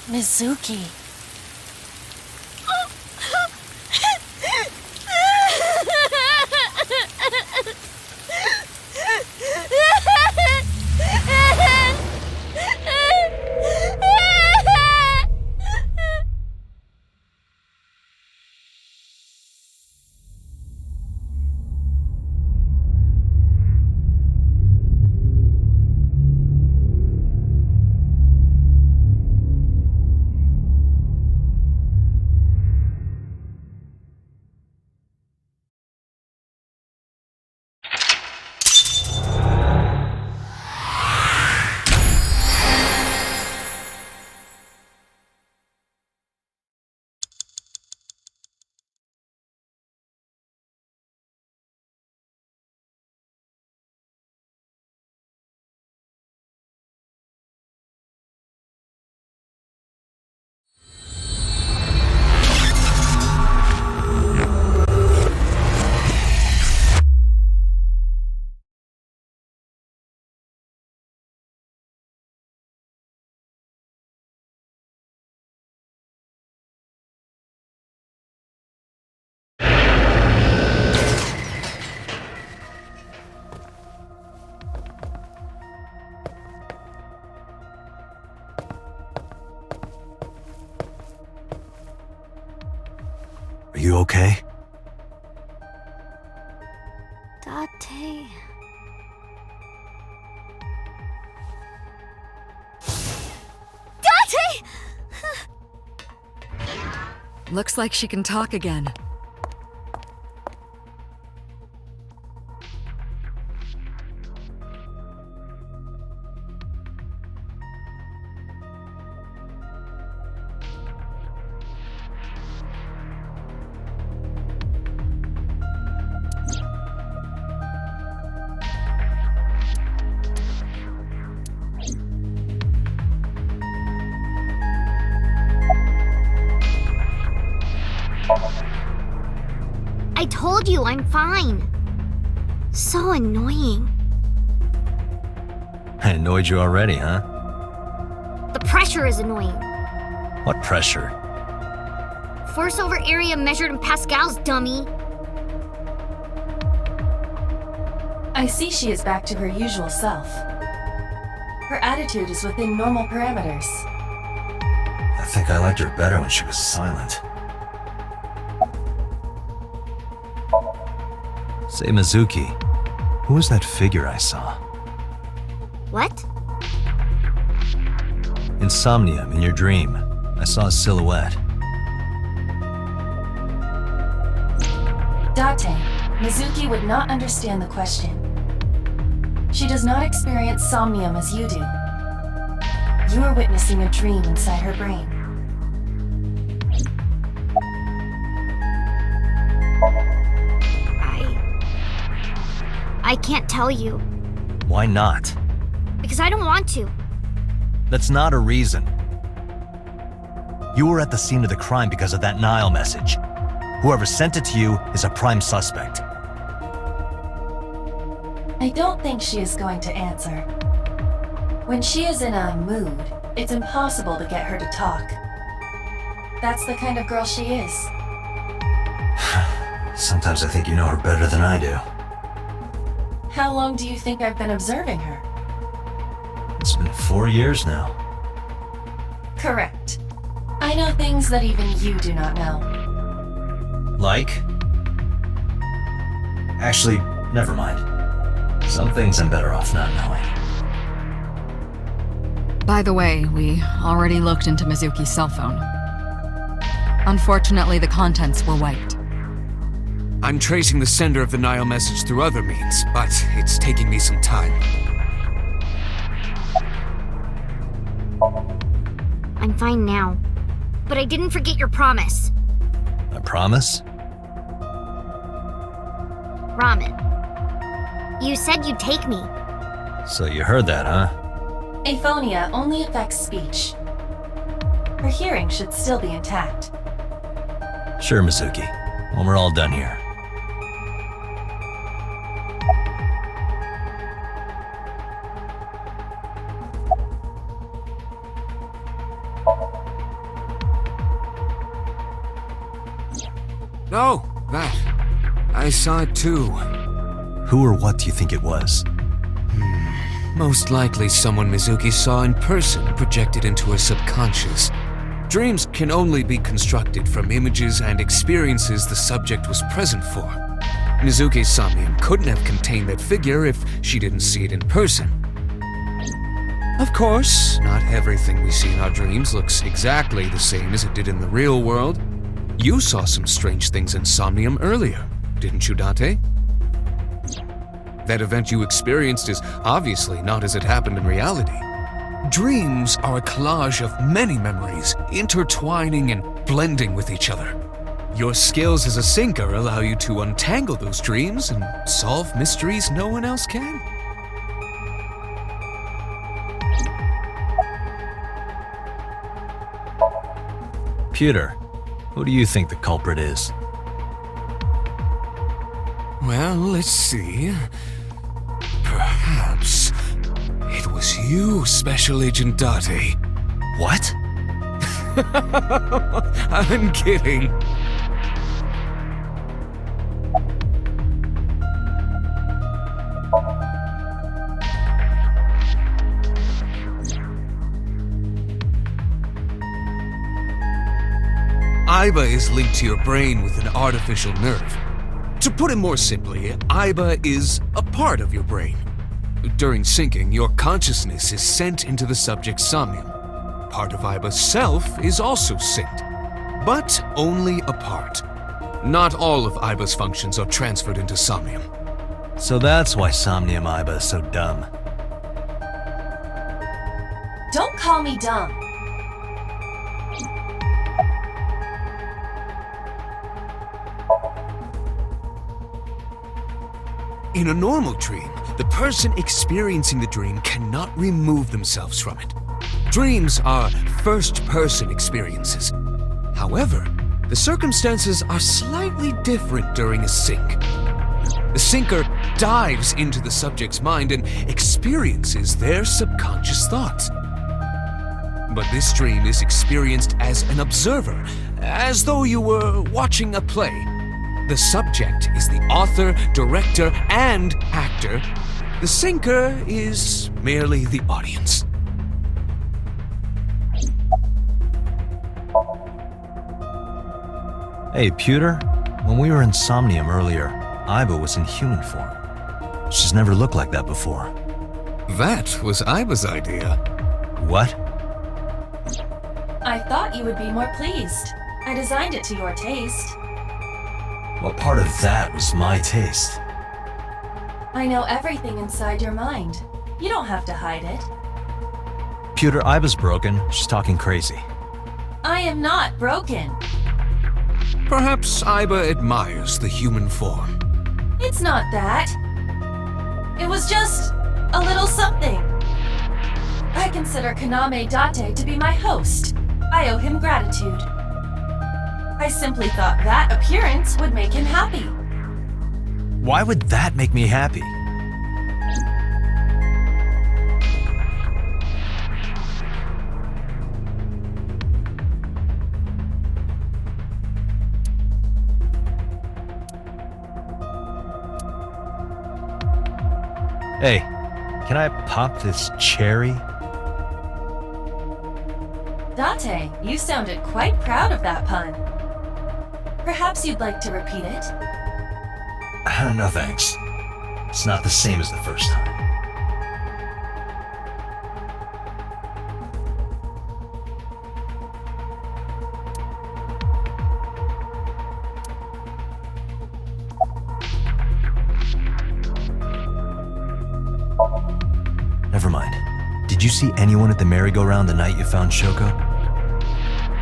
Mizuki. Are you okay? Date. Date! Looks like she can talk again. I told you I'm fine. So annoying. I annoyed you already, huh? The pressure is annoying. What pressure? Force over area measured in pascals, dummy. I see she is back to her usual self. Her attitude is within normal parameters. I think I liked her better when she was silent. Say, Mizuki, who was that figure I saw? What? In Somnium, in your dream, I saw a silhouette. Date, Mizuki would not understand the question. She does not experience somnium as you do. You are witnessing a dream inside her brain. I can't tell you. Why not? Because I don't want to. That's not a reason. You were at the scene of the crime because of that Nile message. Whoever sent it to you is a prime suspect. I don't think she is going to answer. When she is in a mood, it's impossible to get her to talk. That's the kind of girl she is. Sometimes I think you know her better than I do. How long do you think I've been observing her? It's been 4 years now. Correct. I know things that even you do not know. Like? Actually, never mind. Some things I'm better off not knowing. By the way, we already looked into Mizuki's cell phone. Unfortunately, the contents were wiped. I'm tracing the sender of the Nile message through other means, but it's taking me some time. I'm fine now. But I didn't forget your promise. A promise? Ramen. You said you'd take me. So you heard that, huh? Aphonia only affects speech. Her hearing should still be intact. Sure, Mizuki. When we're all done here. No, that. I saw it too. Who or what do you think it was? Most likely someone Mizuki saw in person projected into her subconscious. Dreams can only be constructed from images and experiences the subject was present for. Mizuki's Somnium couldn't have contained that figure if she didn't see it in person. Of course, not everything we see in our dreams looks exactly the same as it did in the real world. You saw some strange things in Somnium earlier, didn't you, Date? That event you experienced is obviously not as it happened in reality. Dreams are a collage of many memories, intertwining and blending with each other. Your skills as a sinker allow you to untangle those dreams and solve mysteries no one else can. Pewter, who do you think the culprit is? Well, let's see. Perhaps it was you, Special Agent Date. What? I'm kidding. Aiba is linked to your brain with an artificial nerve. To put it more simply, Aiba is a part of your brain. During syncing, your consciousness is sent into the subject's Somnium. Part of Aiba's self is also synced, but only a part. Not all of Aiba's functions are transferred into Somnium. So that's why Somnium Aiba is so dumb. Don't call me dumb. In a normal dream, the person experiencing the dream cannot remove themselves from it. Dreams are first-person experiences. However, the circumstances are slightly different during a sync. The syncer dives into the subject's mind and experiences their subconscious thoughts. But this dream is experienced as an observer, as though you were watching a play. The subject is the author, director, and actor. The syncer is merely the audience. Hey, Pewter, when we were in Somnium earlier, Aiba was in human form. She's never looked like that before. That was Aiba's idea. What? I thought you would be more pleased. I designed it to your taste. What part of that was my taste? I know everything inside your mind. You don't have to hide it. Pewter, Aiba's broken. She's talking crazy. I am not broken. Perhaps Aiba admires the human form. It's not that. It was just a little something. I consider Kaname Date to be my host. I owe him gratitude. I simply thought that appearance would make him happy. Why would that make me happy? Hey, can I pop this cherry? Date, you sounded quite proud of that pun. Perhaps you'd like to repeat it? No thanks. It's not the same as the first time. Never mind. Did you see anyone at the merry-go-round the night you found Shoko?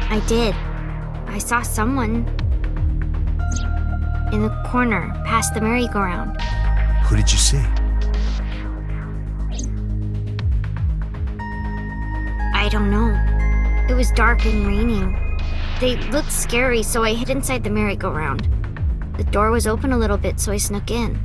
I did. I saw someone in the corner past the merry-go-round. Who did you see? I don't know. It was dark and raining. They looked scary, so I hid inside the merry-go-round. The door was open a little bit, so I snuck in.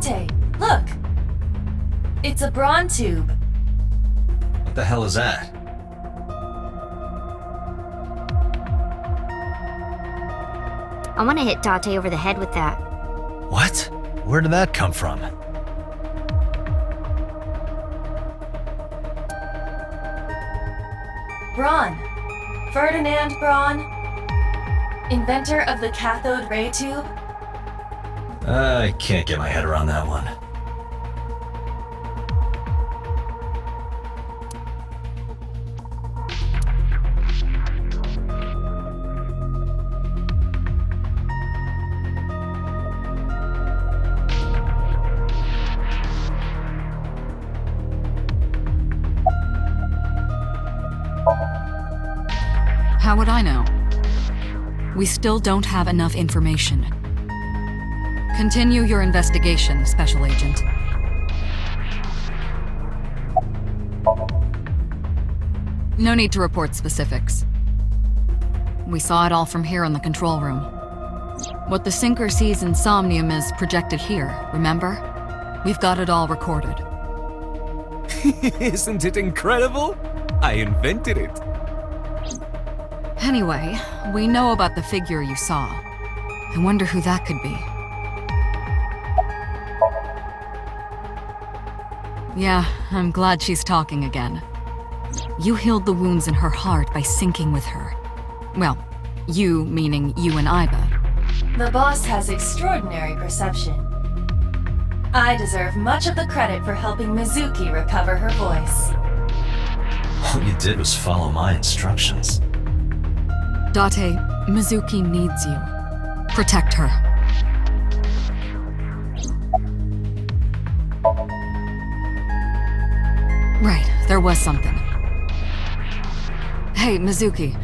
Date, look! It's a brawn tube. What the hell is that? I want to hit Date over the head with that. What? Where did that come from? Braun. Ferdinand Braun. Inventor of the cathode ray tube. I can't get my head around that one. How would I know? We still don't have enough information. Continue your investigation, Special Agent. No need to report specifics. We saw it all from here in the control room. What the sinker sees in Somnium is projected here, remember? We've got it all recorded. Isn't it incredible? I invented it. Anyway, we know about the figure you saw. I wonder who that could be. Yeah, I'm glad she's talking again. You healed the wounds in her heart by syncing with her. Well, you meaning you and Iba. The boss has extraordinary perception. I deserve much of the credit for helping Mizuki recover her voice. All you did was follow my instructions. Date, Mizuki needs you. Protect her. there was something. Hey, Mizuki.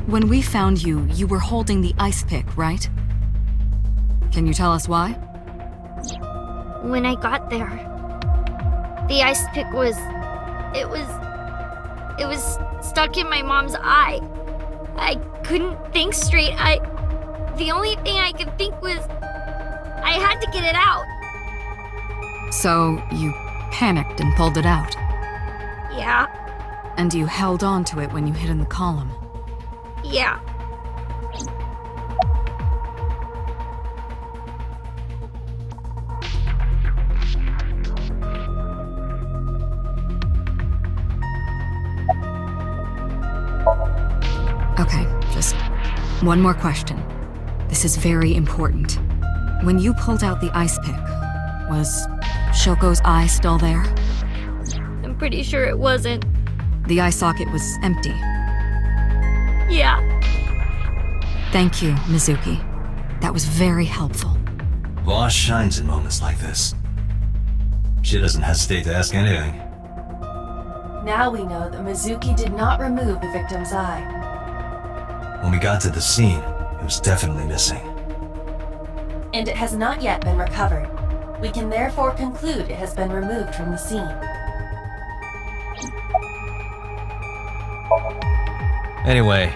When we found you, you were holding the ice pick, right? Can you tell us why? When I got there, the ice pick was stuck in my mom's eye. I couldn't think straight. The only thing I could think was I had to get it out. So you panicked and pulled it out. Yeah, And you held on to it when you hid in the column. yeah. Okay, just one more question. This is very important. When you pulled out the ice pick, was Shoko's eye still there? I'm pretty sure it wasn't. The eye socket was empty. Yeah. Thank you, Mizuki. That was very helpful. Boss shines in moments like this. She doesn't hesitate to ask anything. Now we know that Mizuki did not remove the victim's eye. When we got to the scene, it was definitely missing. And it has not yet been recovered. We can therefore conclude it has been removed from the scene. Anyway,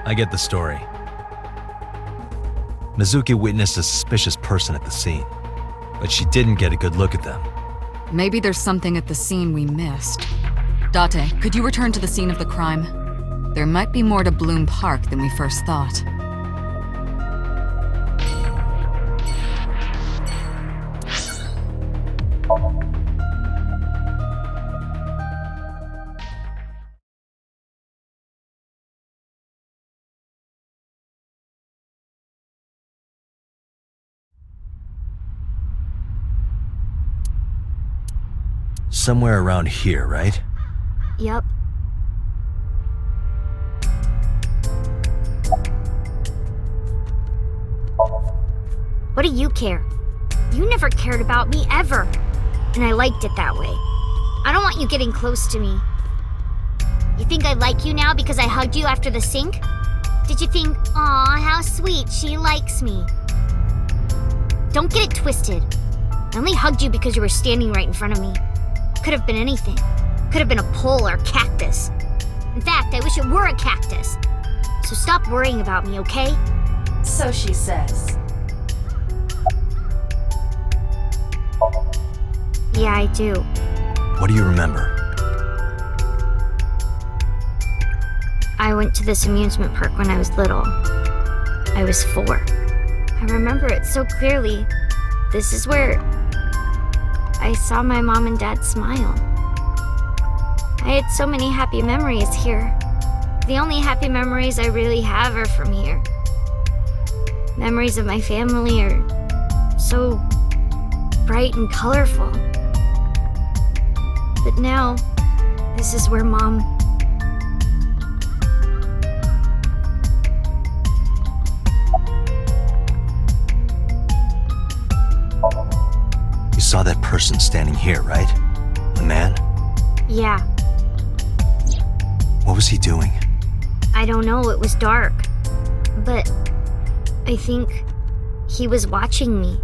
I get the story. Mizuki witnessed a suspicious person at the scene, but she didn't get a good look at them. Maybe there's something at the scene we missed. Date, could you return to the scene of the crime? There might be more to Bloom Park than we first thought. Somewhere around here, right? Yep. What do you care? You never cared about me, ever. And I liked it that way. I don't want you getting close to me. You think I like you now because I hugged you after the sink? Did you think, aw, how sweet, she likes me? Don't get it twisted. I only hugged you because you were standing right in front of me. Could have been anything. Could have been a pole or a cactus. In fact, I wish it were a cactus. So stop worrying about me, okay? So she says. Yeah, I do. What do you remember? I went to this amusement park when I was little. I was 4. I remember it so clearly. This is where I saw my mom and dad smile. I had so many happy memories here. The only happy memories I really have are from here. Memories of my family are so bright and colorful. But now, this is where Mom... You saw that person standing here, right? The man? Yeah, What was he doing? I don't know, it was dark. But I think he was watching me.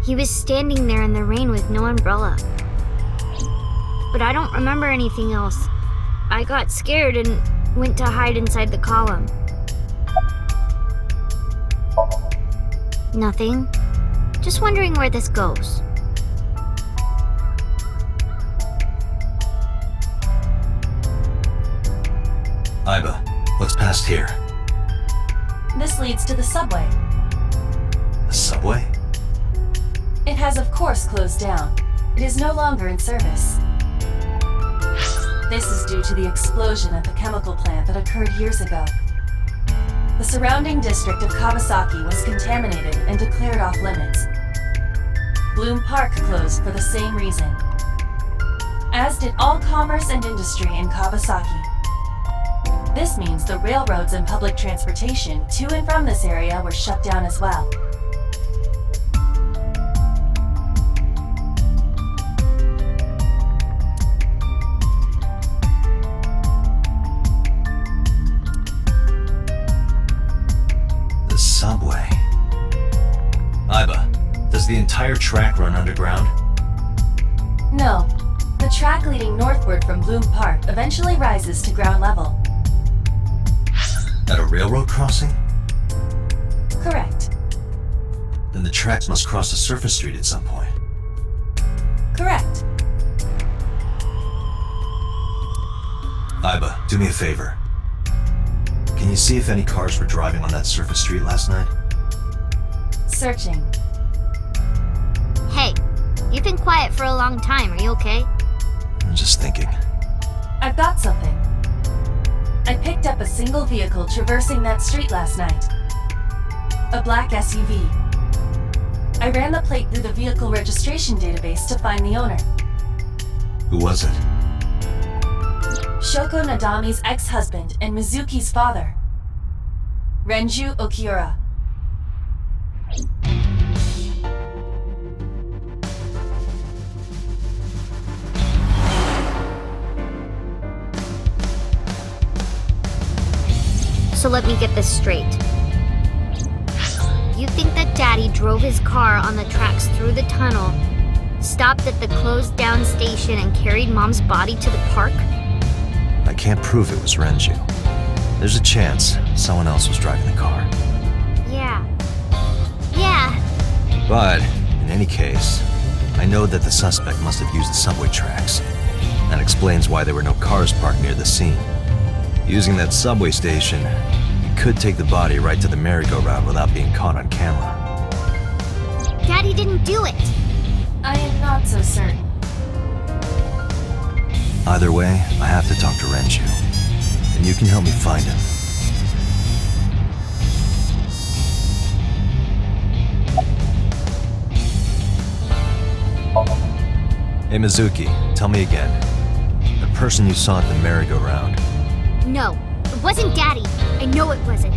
He was standing there in the rain with no umbrella. But I don't remember anything else. I got scared and went to hide inside the column. Nothing. Just wondering where this goes. Iba, what's past here? This leads to the subway. The subway? It has of course closed down. It is no longer in service. This is due to the explosion at the chemical plant that occurred years ago. The surrounding district of Kawasaki was contaminated and declared off limits. Bloom Park closed for the same reason, as did all commerce and industry in Kawasaki. This means the railroads and public transportation to and from this area were shut down as well. track run underground? No. The track leading northward from Bloom Park eventually rises to ground level. At a railroad crossing? Correct. Then the tracks must cross a surface street at some point. Correct. Iba, do me a favor. Can you see if any cars were driving on that surface street last night? Searching. Hey, you've been quiet for a long time. Are you okay? I'm just thinking. I've got something. I picked up a single vehicle traversing that street last night. A black SUV. I ran the plate through the vehicle registration database to find the owner. Who was it? Shoko Nadami's ex-husband and Mizuki's father. Renju Okiura. So let me get this straight. You think that Daddy drove his car on the tracks through the tunnel, stopped at the closed down station, and carried Mom's body to the park? I can't prove it was Renju. There's a chance someone else was driving the car. Yeah. But, in any case, I know that the suspect must have used the subway tracks. That explains why there were no cars parked near the scene. Using that subway station, you could take the body right to the merry-go-round without being caught on camera. Daddy didn't do it. I am not so certain. Either way, I have to talk to Renju, and you can help me find him. Hey Mizuki, tell me again. The person you saw at the merry-go-round, No, it wasn't Daddy. I know it wasn't.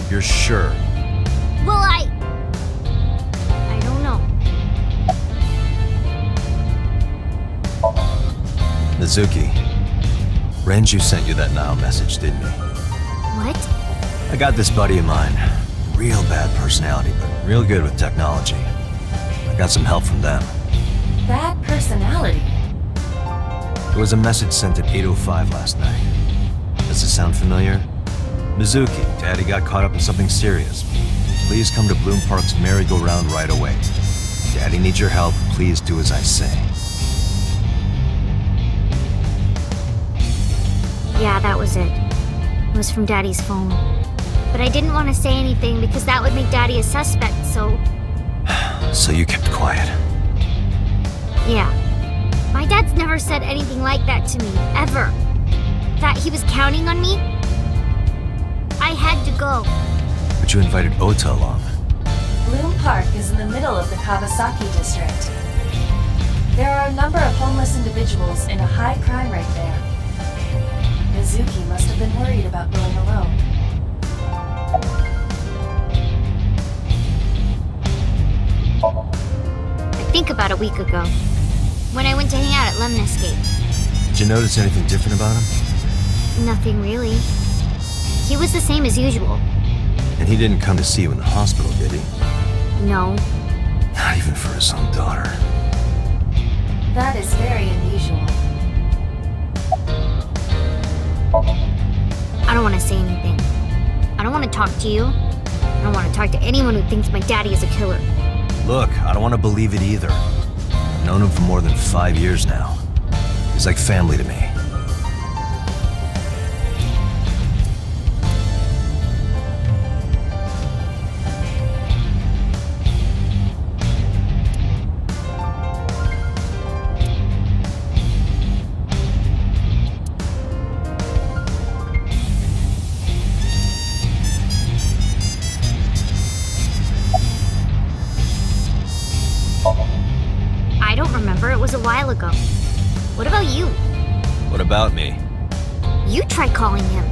you're sure? Well, I don't know. Mizuki, Renju sent you that now message, didn't he? What? I got this buddy of mine. Real bad personality, but real good with technology. I got some help from them. Bad personality. There was a message sent at 8:05 last night. Does it sound familiar? Mizuki, Daddy got caught up in something serious. Please come to Bloom Park's merry-go-round right away. Daddy needs your help. Please do as I say. Yeah, that was it. It was from Daddy's phone. But I didn't want to say anything because that would make Daddy a suspect, so... So you kept quiet. Yeah. My dad's never said anything like that to me, ever. That he was counting on me? I had to go. But you invited Ota along. Bloom Park is in the middle of the Kawasaki district. There are a number of homeless individuals and a high crime rate there. Mizuki must have been worried about going alone. I think about a week ago, when I went to hang out at Lemniscape. Did you notice anything different about him? Nothing really. He was the same as usual. And he didn't come to see you in the hospital, did he? No. Not even for his own daughter. That is very unusual. I don't want to say anything. I don't want to talk to you. I don't want to talk to anyone who thinks my daddy is a killer. Look, I don't want to believe it either. I've known him for more than 5 years now. He's like family to me. I don't remember. It was a while ago. What about you? What about me? You tried calling him.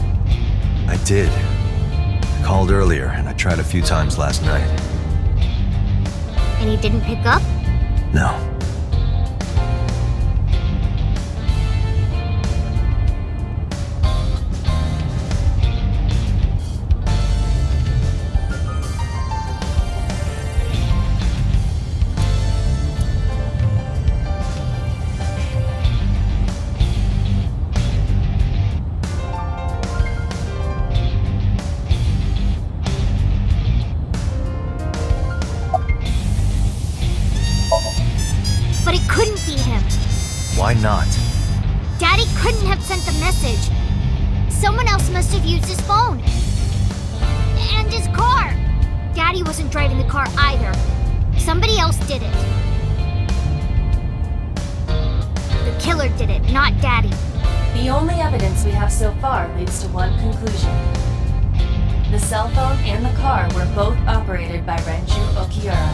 I did. I called earlier, and I tried a few times last night. And he didn't pick up? No. couldn't be him. Why not? Daddy couldn't have sent the message. Someone else must have used his phone. And his car. Daddy wasn't driving the car either. Somebody else did it. The killer did it, not Daddy. The only evidence we have so far leads to one conclusion. The cell phone and the car were both operated by Renju Okiura.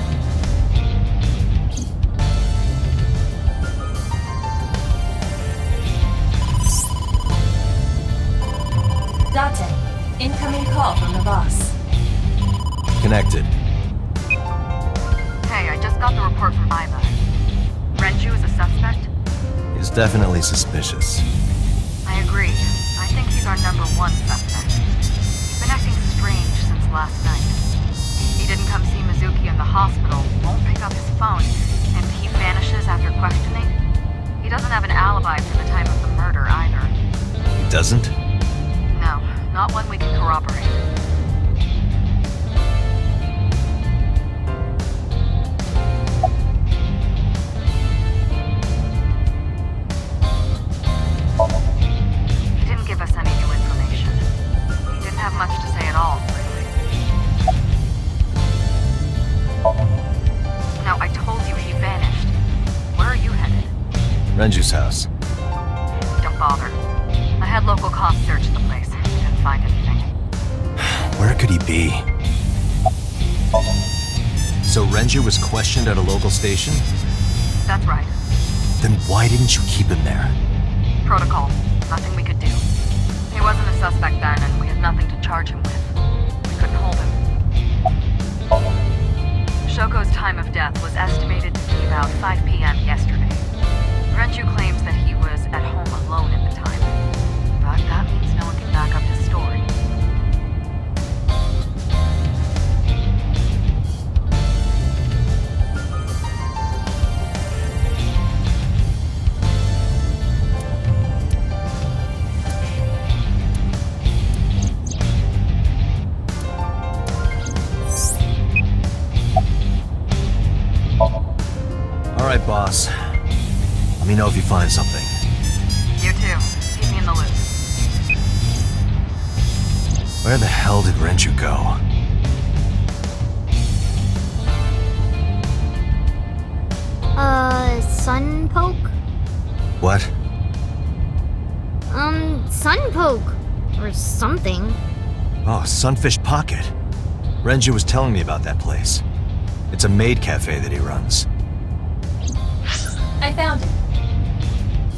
Date, incoming call from the boss. Connected. Hey, I just got the report from Iva. Renju is a suspect? He's definitely suspicious. I agree. I think he's our number one suspect. He's been acting strange since last night. He didn't come see Mizuki in the hospital, won't pick up his phone, and he vanishes after questioning. He doesn't have an alibi for the time of the murder either. He doesn't? No, not one we can corroborate. He didn't give us any new information. He didn't have much to say at all, really. No, I told you he vanished. Where are you headed? Renju's house. Don't bother. I had local cops search the place. Didn't find anything. Where could he be? So Renju was questioned at a local station? That's right. Then why didn't you keep him there? Protocol. Nothing we could do. He wasn't a suspect then, and we had nothing to charge him with. We couldn't hold him. Shoko's time of death was estimated to be about 5 p.m. yesterday. Renju claims that he was at home alone at the time. But that means no one can back up his story. All right, boss. Let me know if you find something. You too. Keep me in the loop. Where the hell did Renju go? Sun poke? What? Sun poke. Or something. Oh, Sunfish Pocket. Renju was telling me about that place. It's a maid cafe that he runs. I found it.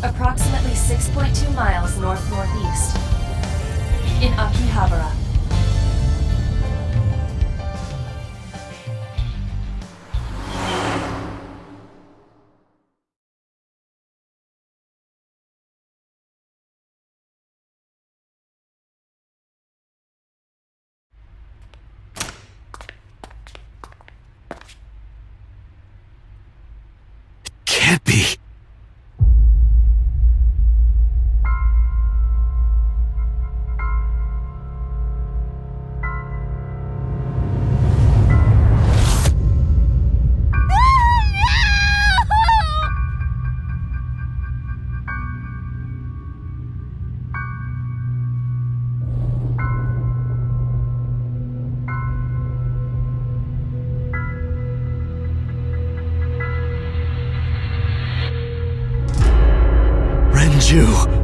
Approximately 6.2 miles north-northeast. In Akihabara. Can't be. Renju.